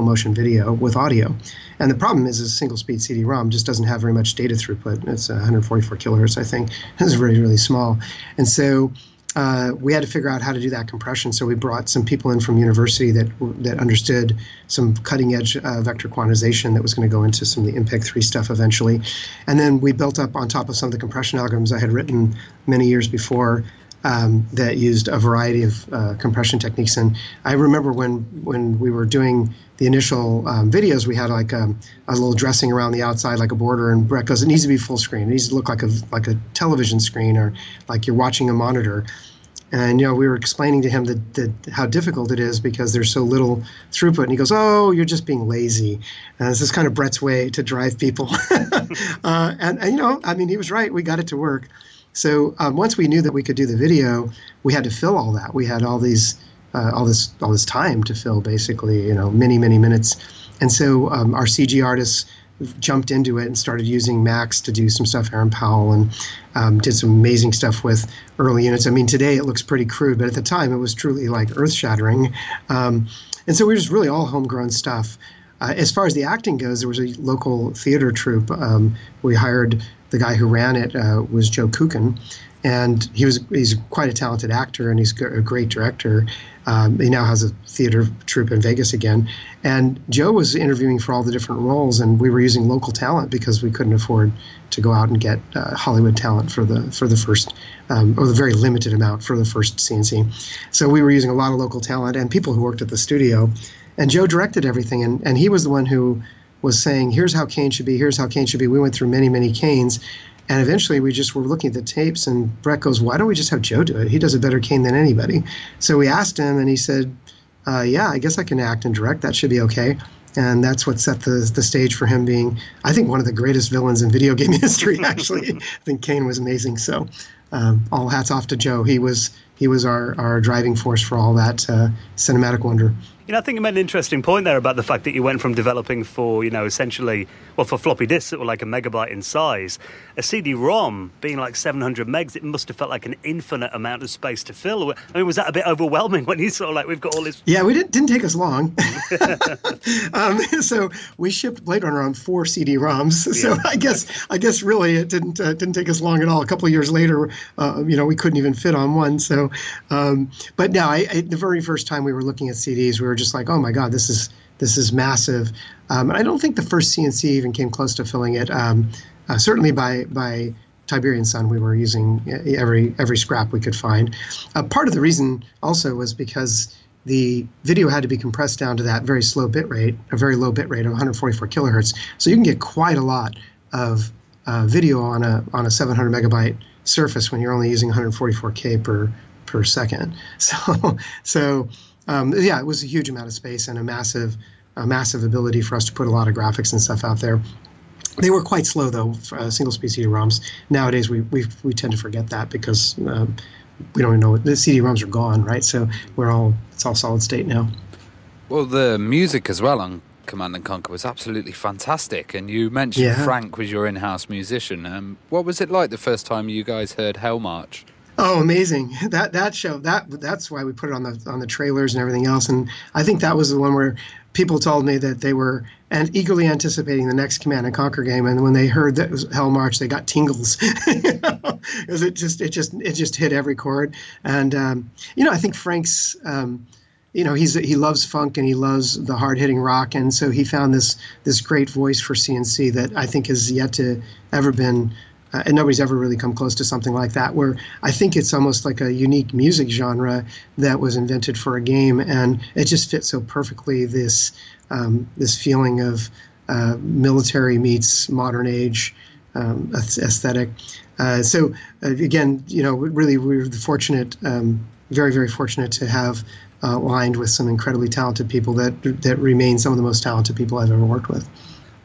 motion video with audio. And the problem is a single-speed CD-ROM just doesn't have very much data throughput. It's 144 kilohertz, I think. It's really, really small. And so we had to figure out how to do that compression. So we brought some people in from university that understood some cutting-edge vector quantization that was going to go into some of the MPEG-3 stuff eventually. And then we built up on top of some of the compression algorithms I had written many years before that used a variety of compression techniques. And I remember when we were doing the initial videos, we had a little dressing around the outside, like a border, and Brett goes, it needs to be full screen. It needs to look like a television screen, or like you're watching a monitor. And we were explaining to him that how difficult it is because there's so little throughput. And he goes, "Oh, you're just being lazy." And this is kind of Brett's way to drive people. And he was right. We got it to work. So once we knew that we could do the video, we had to fill all that. We had all this time to fill, basically, many minutes. And so our CG artists jumped into it and started using Max to do some stuff, Aaron Powell, and did some amazing stuff with early units. I mean, today it looks pretty crude, but at the time it was truly like earth-shattering. And so we were just really all homegrown stuff. As far as the acting goes, there was a local theater troupe. We hired the guy who ran it, was Joe Kukin, and he's quite a talented actor, and he's a great director. He now has a theater troupe in Vegas again. And Joe was interviewing for all the different roles, and we were using local talent because we couldn't afford to go out and get Hollywood talent for the first, or the very limited amount for the first CNC. So we were using a lot of local talent and people who worked at the studio. And Joe directed everything, and he was the one who was saying, here's how Cain should be, here's how Cain should be. We went through many Cains. And eventually we just were looking at the tapes, and Brett goes, why don't we just have Joe do it? He does a better Cain than anybody. So we asked him, and he said, yeah, I guess I can act and direct. That should be okay. And that's what set the stage for him being, I think, one of the greatest villains in video game history, actually. I think Cain was amazing. So all hats off to Joe. He was our driving force for all that cinematic wonder. I think you made an interesting point there about the fact that you went from developing for, essentially, for floppy disks that were like a megabyte in size. A CD-ROM being like 700 megs, it must have felt like an infinite amount of space to fill. I mean, was that a bit overwhelming when you saw, we've got all this? Yeah, didn't take us long. So we shipped Blade Runner on 4 CD-ROMs. Yeah. So I guess really it didn't take us long at all. A couple of years later, we couldn't even fit on one. So, but no, the very first time we were looking at CDs, we were just like, oh my God, this is massive. And I don't think the first CNC even came close to filling it. Certainly by Tiberian Sun, we were using every scrap we could find. Part of the reason also was because the video had to be compressed down to that very slow bit rate, a very low bit rate of 144 kilohertz. So you can get quite a lot of video on a 700 megabyte surface when you're only using 144K per second. So it was a huge amount of space and a massive ability for us to put a lot of graphics and stuff out there. They were quite slow, though, for single-speed CD-ROMs. Nowadays, we tend to forget that because we don't even know the CD-ROMs are gone, right? So it's all solid state now. Well, the music as well on Command & Conquer was absolutely fantastic. And you mentioned Frank was your in-house musician. What was it like the first time you guys heard Hell March? Oh, amazing! That show that's why we put it on the trailers and everything else. And I think that was the one where people told me that they were eagerly anticipating the next Command & Conquer game, and when they heard that it was Hell March, they got tingles. Because it just hit every chord. And I think Frank's he loves funk and he loves the hard hitting rock, and so he found this great voice for CNC that I think has yet to ever been. And nobody's ever really come close to something like that, where I think it's almost like a unique music genre that was invented for a game, and it just fits so perfectly this feeling of military meets modern age aesthetic. So again, really we're fortunate, very, very fortunate to have aligned with some incredibly talented people that remain some of the most talented people I've ever worked with.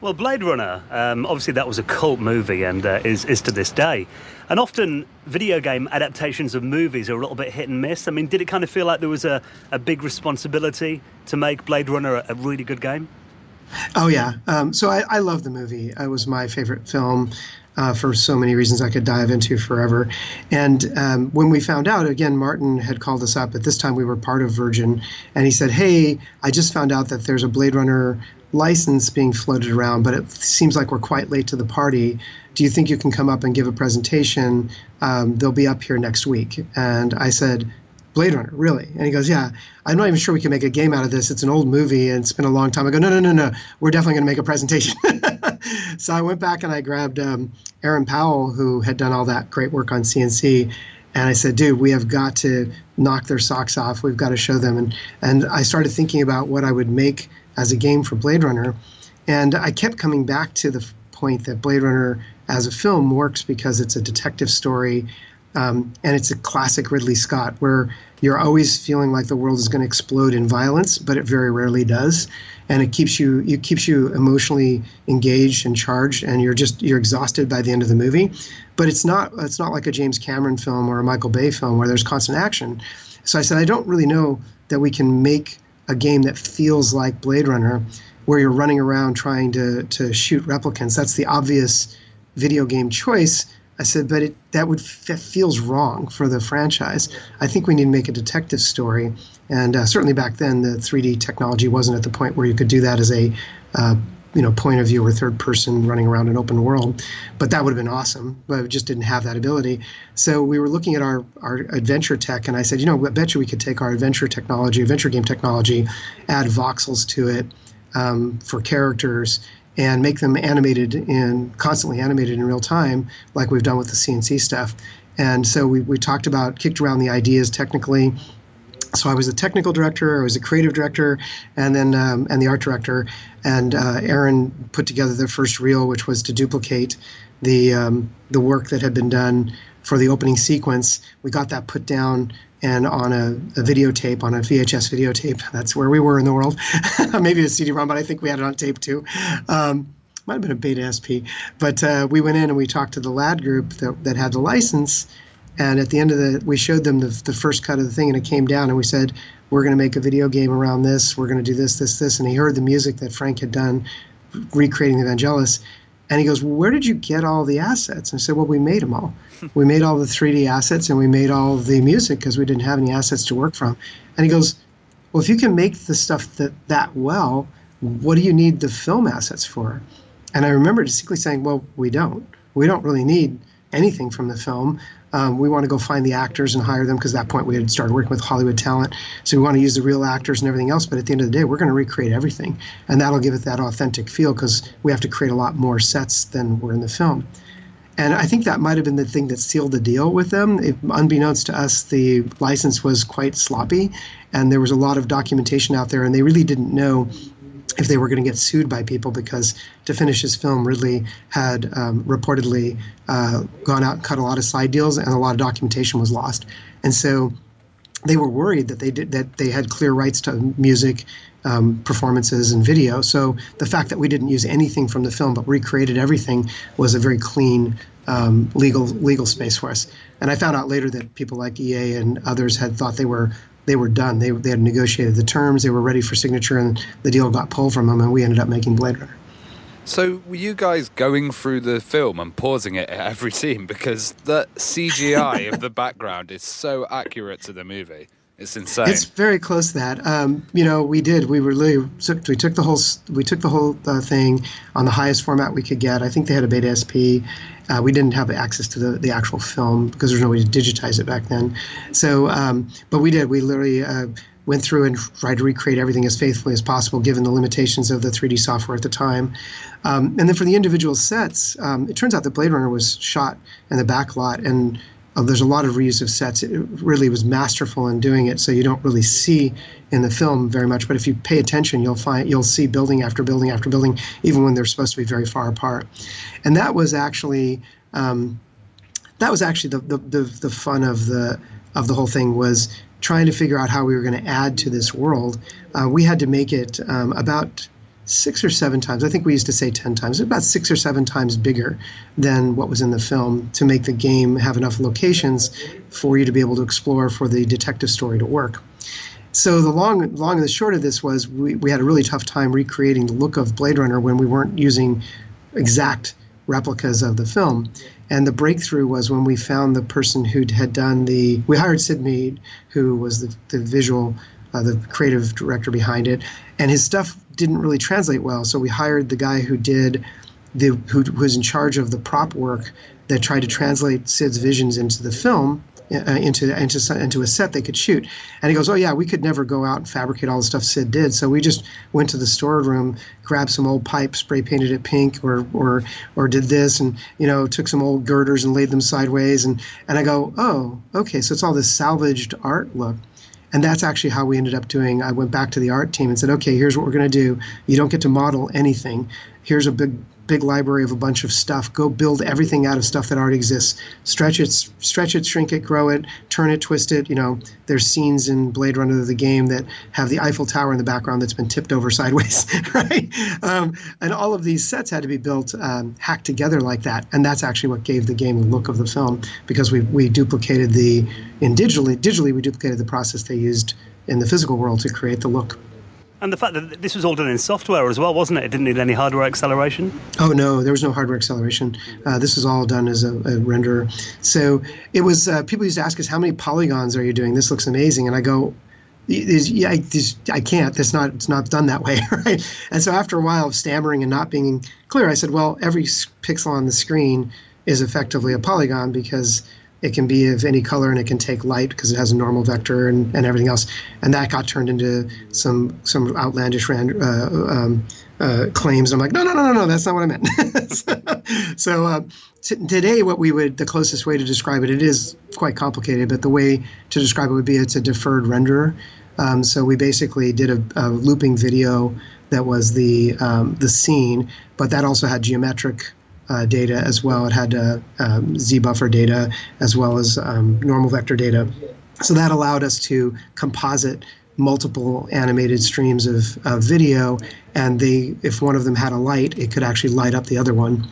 Well, Blade Runner, obviously that was a cult movie and is to this day. And often video game adaptations of movies are a little bit hit and miss. I mean, did it kind of feel like there was a big responsibility to make Blade Runner a really good game? Oh, yeah. So I love the movie. It was my favorite film for so many reasons I could dive into forever. And when we found out, again, Martin had called us up. At this time, we were part of Virgin. And he said, hey, I just found out that there's a Blade Runner license being floated around, but it seems like we're quite late to the party. Do you think you can come up and give a presentation? They'll be up here next week. And I said, Blade Runner, really? And he goes, yeah, I'm not even sure we can make a game out of this. It's an old movie and it's been a long time. I go, no. We're definitely going to make a presentation. So I went back and I grabbed Aaron Powell, who had done all that great work on CNC. And I said, dude, we have got to knock their socks off. We've got to show them. And I started thinking about what I would make as a game for Blade Runner. And I kept coming back to the point that Blade Runner as a film works because it's a detective story. And it's a classic Ridley Scott, where you're always feeling like the world is going to explode in violence, but it very rarely does. And it keeps you emotionally engaged and charged, and you're exhausted by the end of the movie. But it's not like a James Cameron film or a Michael Bay film where there's constant action. So I said, I don't really know that we can make a game that feels like Blade Runner, where you're running around trying to shoot replicants. That's the obvious video game choice. I said, but that feels wrong for the franchise. I think we need to make a detective story. And certainly back then, the 3D technology wasn't at the point where you could do that as a point of view or third person running around an open world. But that would have been awesome. But we just didn't have that ability. So we were looking at our adventure tech, and I said, I bet you we could take our adventure game technology, add voxels to it for characters, and make them constantly animated in real time, like we've done with the CNC stuff. And so we kicked around the ideas technically. So I was the technical director, I was the creative director, and then and the art director. And Aaron put together the first reel, which was to duplicate the work that had been done for the opening sequence. We got that put down and on a videotape, on a VHS videotape. That's where we were in the world. Maybe a CD-ROM, but I think we had it on tape too. Might have been a Beta SP. But we went in and we talked to the lad group that had the license. And at the end of we showed them the first cut of the thing, and it came down, and we said, we're going to make a video game around this. We're going to do this, this, this. And he heard the music that Frank had done, recreating the Vangelis. And he goes, well, where did you get all the assets? And I said, well, we made them all. We made all the 3D assets, and we made all the music because we didn't have any assets to work from. And he goes, well, if you can make the stuff that well, what do you need the film assets for? And I remember distinctly saying, well, we don't. We don't really need anything from the film. We want to go find the actors and hire them, because at that point we had started working with Hollywood talent. So we want to use the real actors and everything else. But at the end of the day, we're going to recreate everything. And that'll give it that authentic feel, because we have to create a lot more sets than were in the film. And I think that might have been the thing that sealed the deal with them. Unbeknownst to us, the license was quite sloppy, and there was a lot of documentation out there, and they really didn't know if they were going to get sued by people, because to finish his film, Ridley had reportedly gone out and cut a lot of side deals, and a lot of documentation was lost. And so they were worried that they had clear rights to music, performances, and video. So the fact that we didn't use anything from the film but recreated everything was a very clean legal space for us. And I found out later that people like EA and others had thought they were done. They had negotiated the terms. They were ready for signature, and the deal got pulled from them, and we ended up making Blade Runner. So were you guys going through the film and pausing it at every scene? Because the CGI of the background is so accurate to the movie. It's insane. It's very close to that. We did. We took the whole thing on the highest format we could get. I think they had a Beta SP. We didn't have access to the actual film because there's no way to digitize it back then. So, but we did. We literally went through and tried to recreate everything as faithfully as possible, given the limitations of the 3D software at the time. And then for the individual sets, it turns out that Blade Runner was shot in the back lot, and there's a lot of reuse of sets. It really was masterful in doing it, so you don't really see in the film very much. But if you pay attention, you'll see building after building after building, even when they're supposed to be very far apart. And that was actually the fun of the whole thing, was trying to figure out how we were going to add to this world. We had to make it about 6 or 7 times. I think we used to say 10 times. About 6 or 7 times bigger than what was in the film, to make the game have enough locations for you to be able to explore, for the detective story to work. So the long and the short of this was we had a really tough time recreating the look of Blade Runner when we weren't using exact replicas of the film. And the breakthrough was when we found the person who had done we hired Sid Mead, who was the visual, the creative director behind it, and his stuff didn't really translate well. So we hired the guy who was in charge of the prop work that tried to translate Sid's visions into the film, into a set they could shoot. And he goes, "Oh yeah, we could never go out and fabricate all the stuff Sid did." So we just went to the storeroom, grabbed some old pipe, spray painted it pink, or did this, and took some old girders and laid them sideways. And I go, "Oh, okay, so it's all this salvaged art look." And that's actually how we ended up doing. I went back to the art team and said, "Okay, here's what we're going to do. You don't get to model anything. Here's a big library of a bunch of stuff. Go build everything out of stuff that already exists. Stretch it, shrink it, grow it, turn it, twist it." There's scenes in Blade Runner, the game, that have the Eiffel Tower in the background that's been tipped over sideways, right? And all of these sets had to be built, hacked together like that. And that's actually what gave the game the look of the film, because we duplicated digitally we duplicated the process they used in the physical world to create the look. And the fact that this was all done in software as well, wasn't it? It didn't need any hardware acceleration? Oh, no, there was no hardware acceleration. This was all done as a renderer. So it was, people used to ask us, "How many polygons are you doing? This looks amazing." And I go, I can't. It's not done that way, right? And so after a while of stammering and not being clear, I said, well, every pixel on the screen is effectively a polygon, because it can be of any color and it can take light because it has a normal vector and everything else. And that got turned into some outlandish claims. I'm like, no, that's not what I meant. So today, the closest way to describe it is quite complicated, but the way to describe it would be it's a deferred renderer. So we basically did a looping video that was the scene, but that also had geometric data as well. It had Z-buffer data as well as normal vector data. So that allowed us to composite multiple animated streams of video, and if one of them had a light, it could actually light up the other one.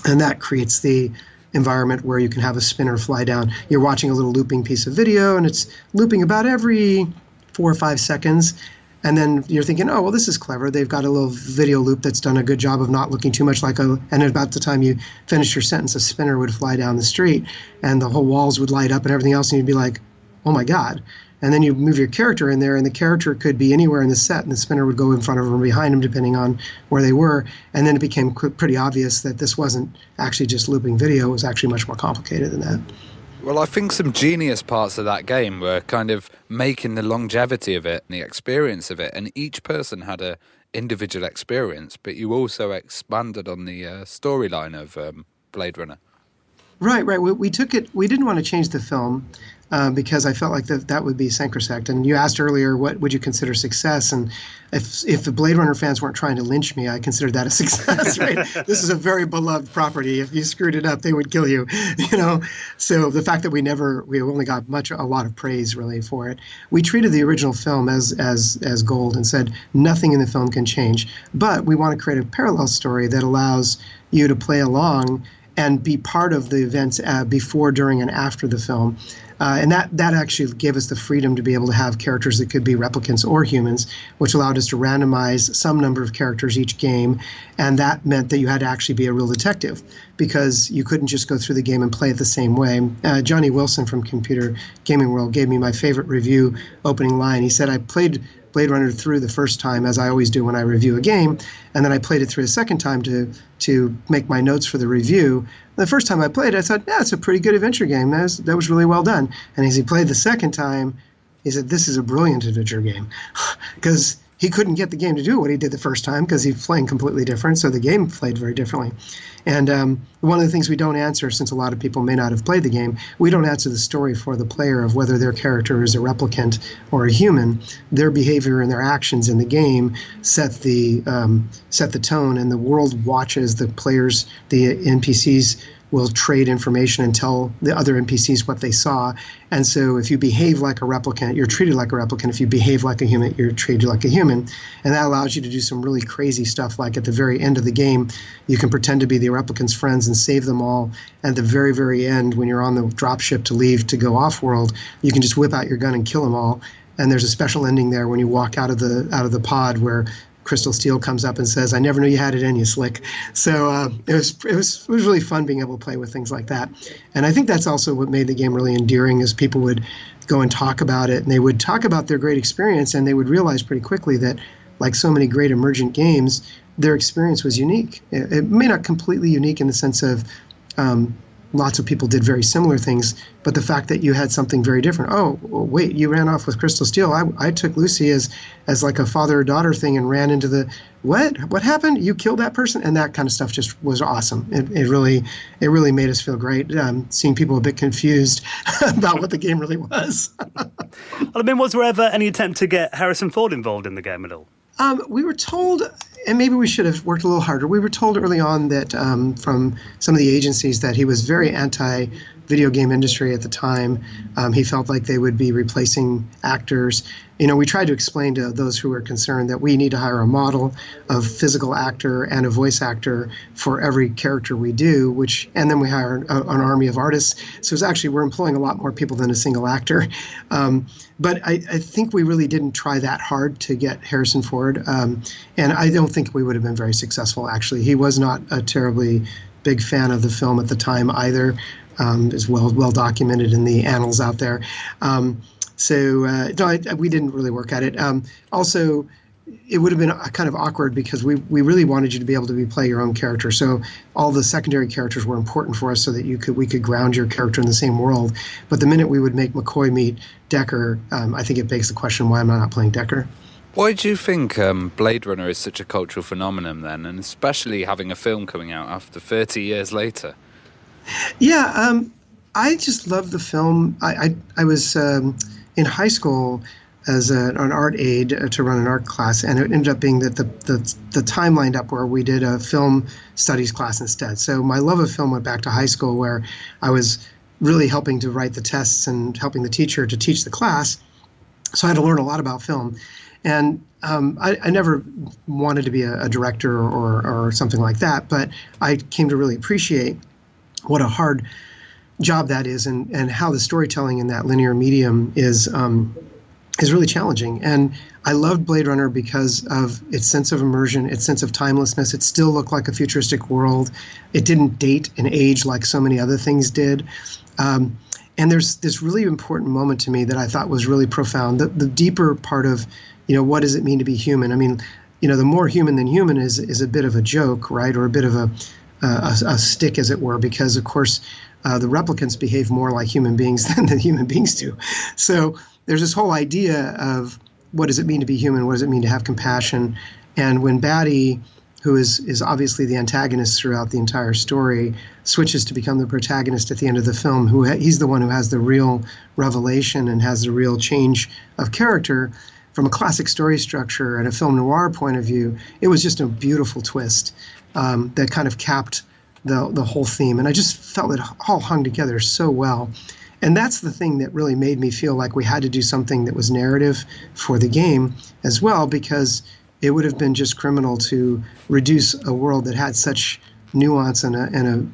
And that creates the environment where you can have a spinner fly down. You're watching a little looping piece of video, and it's looping about every 4 or 5 seconds. And then you're thinking, oh, well, this is clever. They've got a little video loop that's done a good job of not looking too much like and about the time you finish your sentence, a spinner would fly down the street and the whole walls would light up and everything else. And you'd be like, oh my God. And then you move your character in there, and the character could be anywhere in the set, and the spinner would go in front of them or behind them, depending on where they were. And then it became pretty obvious that this wasn't actually just looping video. It was actually much more complicated than that. Well, I think some genius parts of that game were kind of making the longevity of it and the experience of it. And each person had a individual experience, but you also expanded on the storyline of Blade Runner. Right. We took it. We didn't want to change the film because I felt like that would be sacrosanct. And you asked earlier, what would you consider success? And if the Blade Runner fans weren't trying to lynch me, I considered that a success. Right? This is a very beloved property. If you screwed it up, they would kill you. So the fact that we only got a lot of praise really for it. We treated the original film as gold and said nothing in the film can change, but we want to create a parallel story that allows you to play along and be part of the events before, during, and after the film. And that actually gave us the freedom to be able to have characters that could be replicants or humans, which allowed us to randomize some number of characters each game. And that meant that you had to actually be a real detective, because you couldn't just go through the game and play it the same way. Johnny Wilson from Computer Gaming World gave me my favorite review opening line. He said, I played Blade Runner through the first time, as I always do when I review a game, and then I played it through a second time to make my notes for the review. The first time I played it, I thought, yeah, it's a pretty good adventure game. That was really well done. And as he played the second time, he said, this is a brilliant adventure game. Because he couldn't get the game to do what he did the first time because he's playing completely different, so the game played very differently. And one of the things we don't answer, since a lot of people may not have played the game, we don't answer the story for the player of whether their character is a replicant or a human. Their behavior and their actions in the game set the tone, and the world watches the players, the NPCs will trade information and tell the other NPCs what they saw. And so if you behave like a replicant, you're treated like a replicant. If you behave like a human, you're treated like a human. And that allows you to do some really crazy stuff, like at the very end of the game, you can pretend to be the replicants' friends and save them all. At the very, very end, when you're on the dropship to leave to go off-world, you can just whip out your gun and kill them all. And there's a special ending there when you walk out of the pod where Crystal Steel comes up and says, "I never knew you had it in you, Slick." So it was really fun being able to play with things like that. And I think that's also what made the game really endearing, is people would go and talk about it, and they would talk about their great experience, and they would realize pretty quickly that, like so many great emergent games, their experience was unique. It may not completely unique in the sense of lots of people did very similar things, but the fact that you had something very different. Oh, wait, you ran off with Crystal Steel. I took Lucy as like a father-daughter thing and ran into the, what happened? You killed that person? And that kind of stuff just was awesome. It really made us feel great, seeing people a bit confused about what the game really was. Well, I mean, was there ever any attempt to get Harrison Ford involved in the game at all? We were told, and maybe we should have worked a little harder, we were told early on that from some of the agencies that he was very anti-video game industry at the time. He felt like they would be replacing actors. You know, we tried to explain to those who were concerned that we need to hire a model of physical actor and a voice actor for every character we do, and then we hire an army of artists. So it's actually, we're employing a lot more people than a single actor. But I think we really didn't try that hard to get Harrison Ford. And I don't think we would have been very successful, actually. He was not a terribly big fan of the film at the time either. Is well documented in the annals out there. We didn't really work at it. Also, it would have been kind of awkward because we really wanted you to be able to play your own character. So all the secondary characters were important for us so that we could ground your character in the same world. But the minute we would make McCoy meet Decker, I think it begs the question, why am I not playing Decker? Why do you think Blade Runner is such a cultural phenomenon then, and especially having a film coming out after 30 years later? Yeah, I just love the film. I was in high school as an art aide to run an art class, and it ended up being that the time lined up where we did a film studies class instead. So my love of film went back to high school, where I was really helping to write the tests and helping the teacher to teach the class. So I had to learn a lot about film. And I never wanted to be a director or something like that, but I came to really appreciate what a hard job that is, and how the storytelling in that linear medium is really challenging. And I loved Blade Runner because of its sense of immersion, its sense of timelessness. It still looked like a futuristic world. It didn't date and age like so many other things did. And there's this really important moment to me that I thought was really profound. The deeper part of, what does it mean to be human? I mean, the more human than human is a bit of a joke, right? Or a bit of a stick, as it were, because, of course, the replicants behave more like human beings than the human beings do. So there's this whole idea of what does it mean to be human? What does it mean to have compassion? And when Batty, who is obviously the antagonist throughout the entire story, switches to become the protagonist at the end of the film, he's the one who has the real revelation and has the real change of character. From a classic story structure and a film noir point of view, it was just a beautiful twist that kind of capped the whole theme. And I just felt it all hung together so well. And that's the thing that really made me feel like we had to do something that was narrative for the game as well, because it would have been just criminal to reduce a world that had such nuance and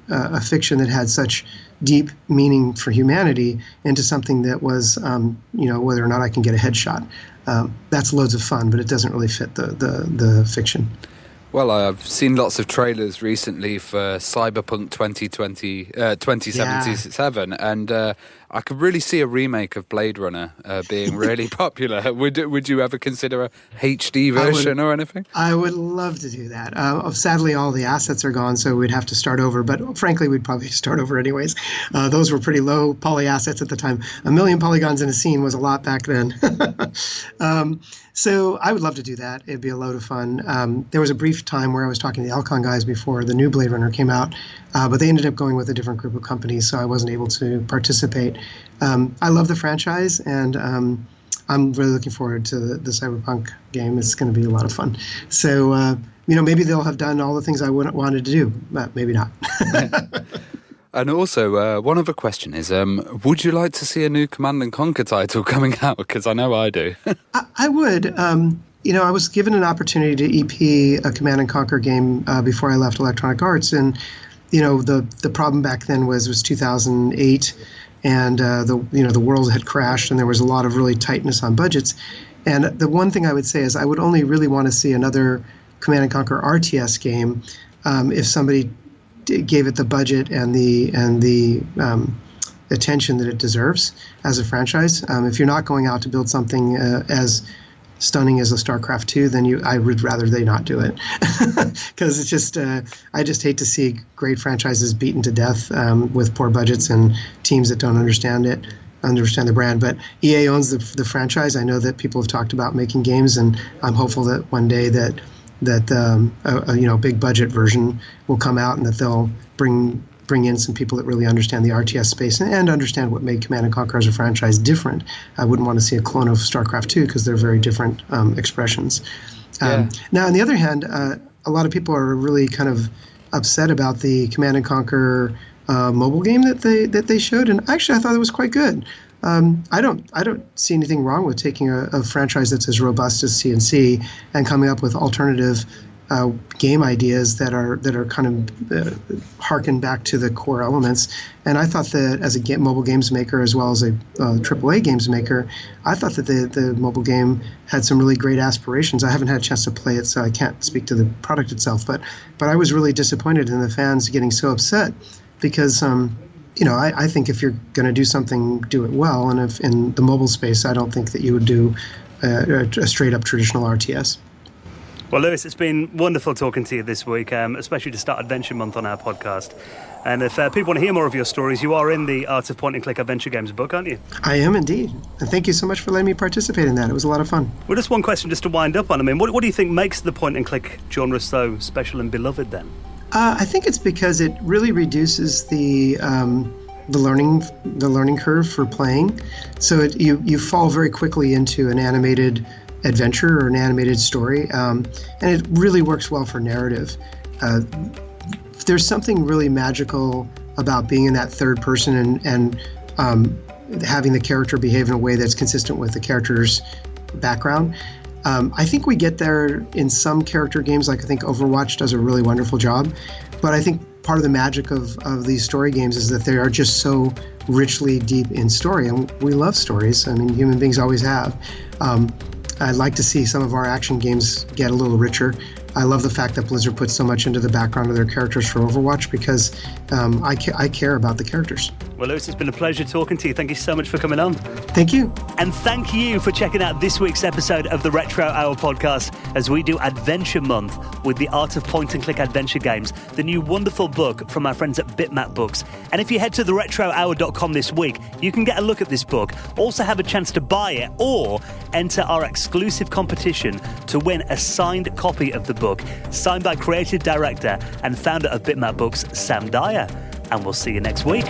a fiction that had such deep meaning for humanity into something that was, whether or not I can get a headshot. That's loads of fun, but it doesn't really fit the fiction. Well, I've seen lots of trailers recently for Cyberpunk 2077, and I could really see a remake of Blade Runner being really popular. Would you ever consider a HD version or anything? I would love to do that. Sadly, all the assets are gone, so we'd have to start over. But frankly, we'd probably start over anyways. Those were pretty low poly assets at the time. 1 million polygons in a scene was a lot back then. So I would love to do that. It'd be a load of fun. There was a brief time where I was talking to the Alcon guys before the new Blade Runner came out, but they ended up going with a different group of companies, so I wasn't able to participate. I love the franchise, and I'm really looking forward to the Cyberpunk game. It's going to be a lot of fun. So, maybe they'll have done all the things I wanted to do, but maybe not. And also, one other question is, would you like to see a new Command & Conquer title coming out? Because I know I do. I would. I was given an opportunity to EP a Command & Conquer game before I left Electronic Arts. And, the problem back then was 2008. And, the world had crashed and there was a lot of really tightness on budgets. And the one thing I would say is I would only really want to see another Command & Conquer RTS game if somebody gave it the budget and the attention that it deserves as a franchise. If you're not going out to build something as stunning as a StarCraft 2, then I would rather they not do it, because it's just I just hate to see great franchises beaten to death with poor budgets and teams that don't understand the brand. But EA owns the franchise. I know that people have talked about making games, and I'm hopeful that one day that a big budget version will come out, and that they'll bring in some people that really understand the RTS space and understand what made Command & Conquer as a franchise different. I wouldn't want to see a clone of StarCraft 2 because they're very different expressions. Now, on the other hand, a lot of people are really kind of upset about the Command & Conquer mobile game that they showed, and actually I thought it was quite good. I don't see anything wrong with taking a franchise that's as robust as C&C and coming up with alternative game ideas that are kind of harken back to the core elements. And I thought that as a mobile games maker, as well as a AAA games maker, I thought that the mobile game had some really great aspirations. I haven't had a chance to play it, so I can't speak to the product itself. But I was really disappointed in the fans getting so upset because I think if you're going to do something, do it well. And if in the mobile space, I don't think that you would do a straight-up traditional RTS. Well, Lewis, it's been wonderful talking to you this week, especially to start Adventure Month on our podcast. And if people want to hear more of your stories, you are in the Art of Point-and-Click Adventure Games book, aren't you? I am indeed. And thank you so much for letting me participate in that. It was a lot of fun. Well, just one question just to wind up on. I mean, what do you think makes the point-and-click genre so special and beloved then? I think it's because it really reduces the learning curve for playing. So you fall very quickly into an animated adventure or an animated story, and it really works well for narrative. There's something really magical about being in that third person and having the character behave in a way that's consistent with the character's background. I think we get there in some character games, like I think Overwatch does a really wonderful job, but I think part of the magic of these story games is that they are just so richly deep in story, and we love stories. I mean, human beings always have. I'd like to see some of our action games get a little richer. I love the fact that Blizzard puts so much into the background of their characters for Overwatch because I care about the characters. Well, Lewis, it's been a pleasure talking to you. Thank you so much for coming on. Thank you. And thank you for checking out this week's episode of the Retro Hour podcast as we do Adventure Month with the Art of Point-and-Click Adventure Games, the new wonderful book from our friends at Bitmap Books. And if you head to theretrohour.com this week, you can get a look at this book, also have a chance to buy it, or enter our exclusive competition to win a signed copy of the book, signed by creative director and founder of Bitmap Books, Sam Dyer. And we'll see you next week.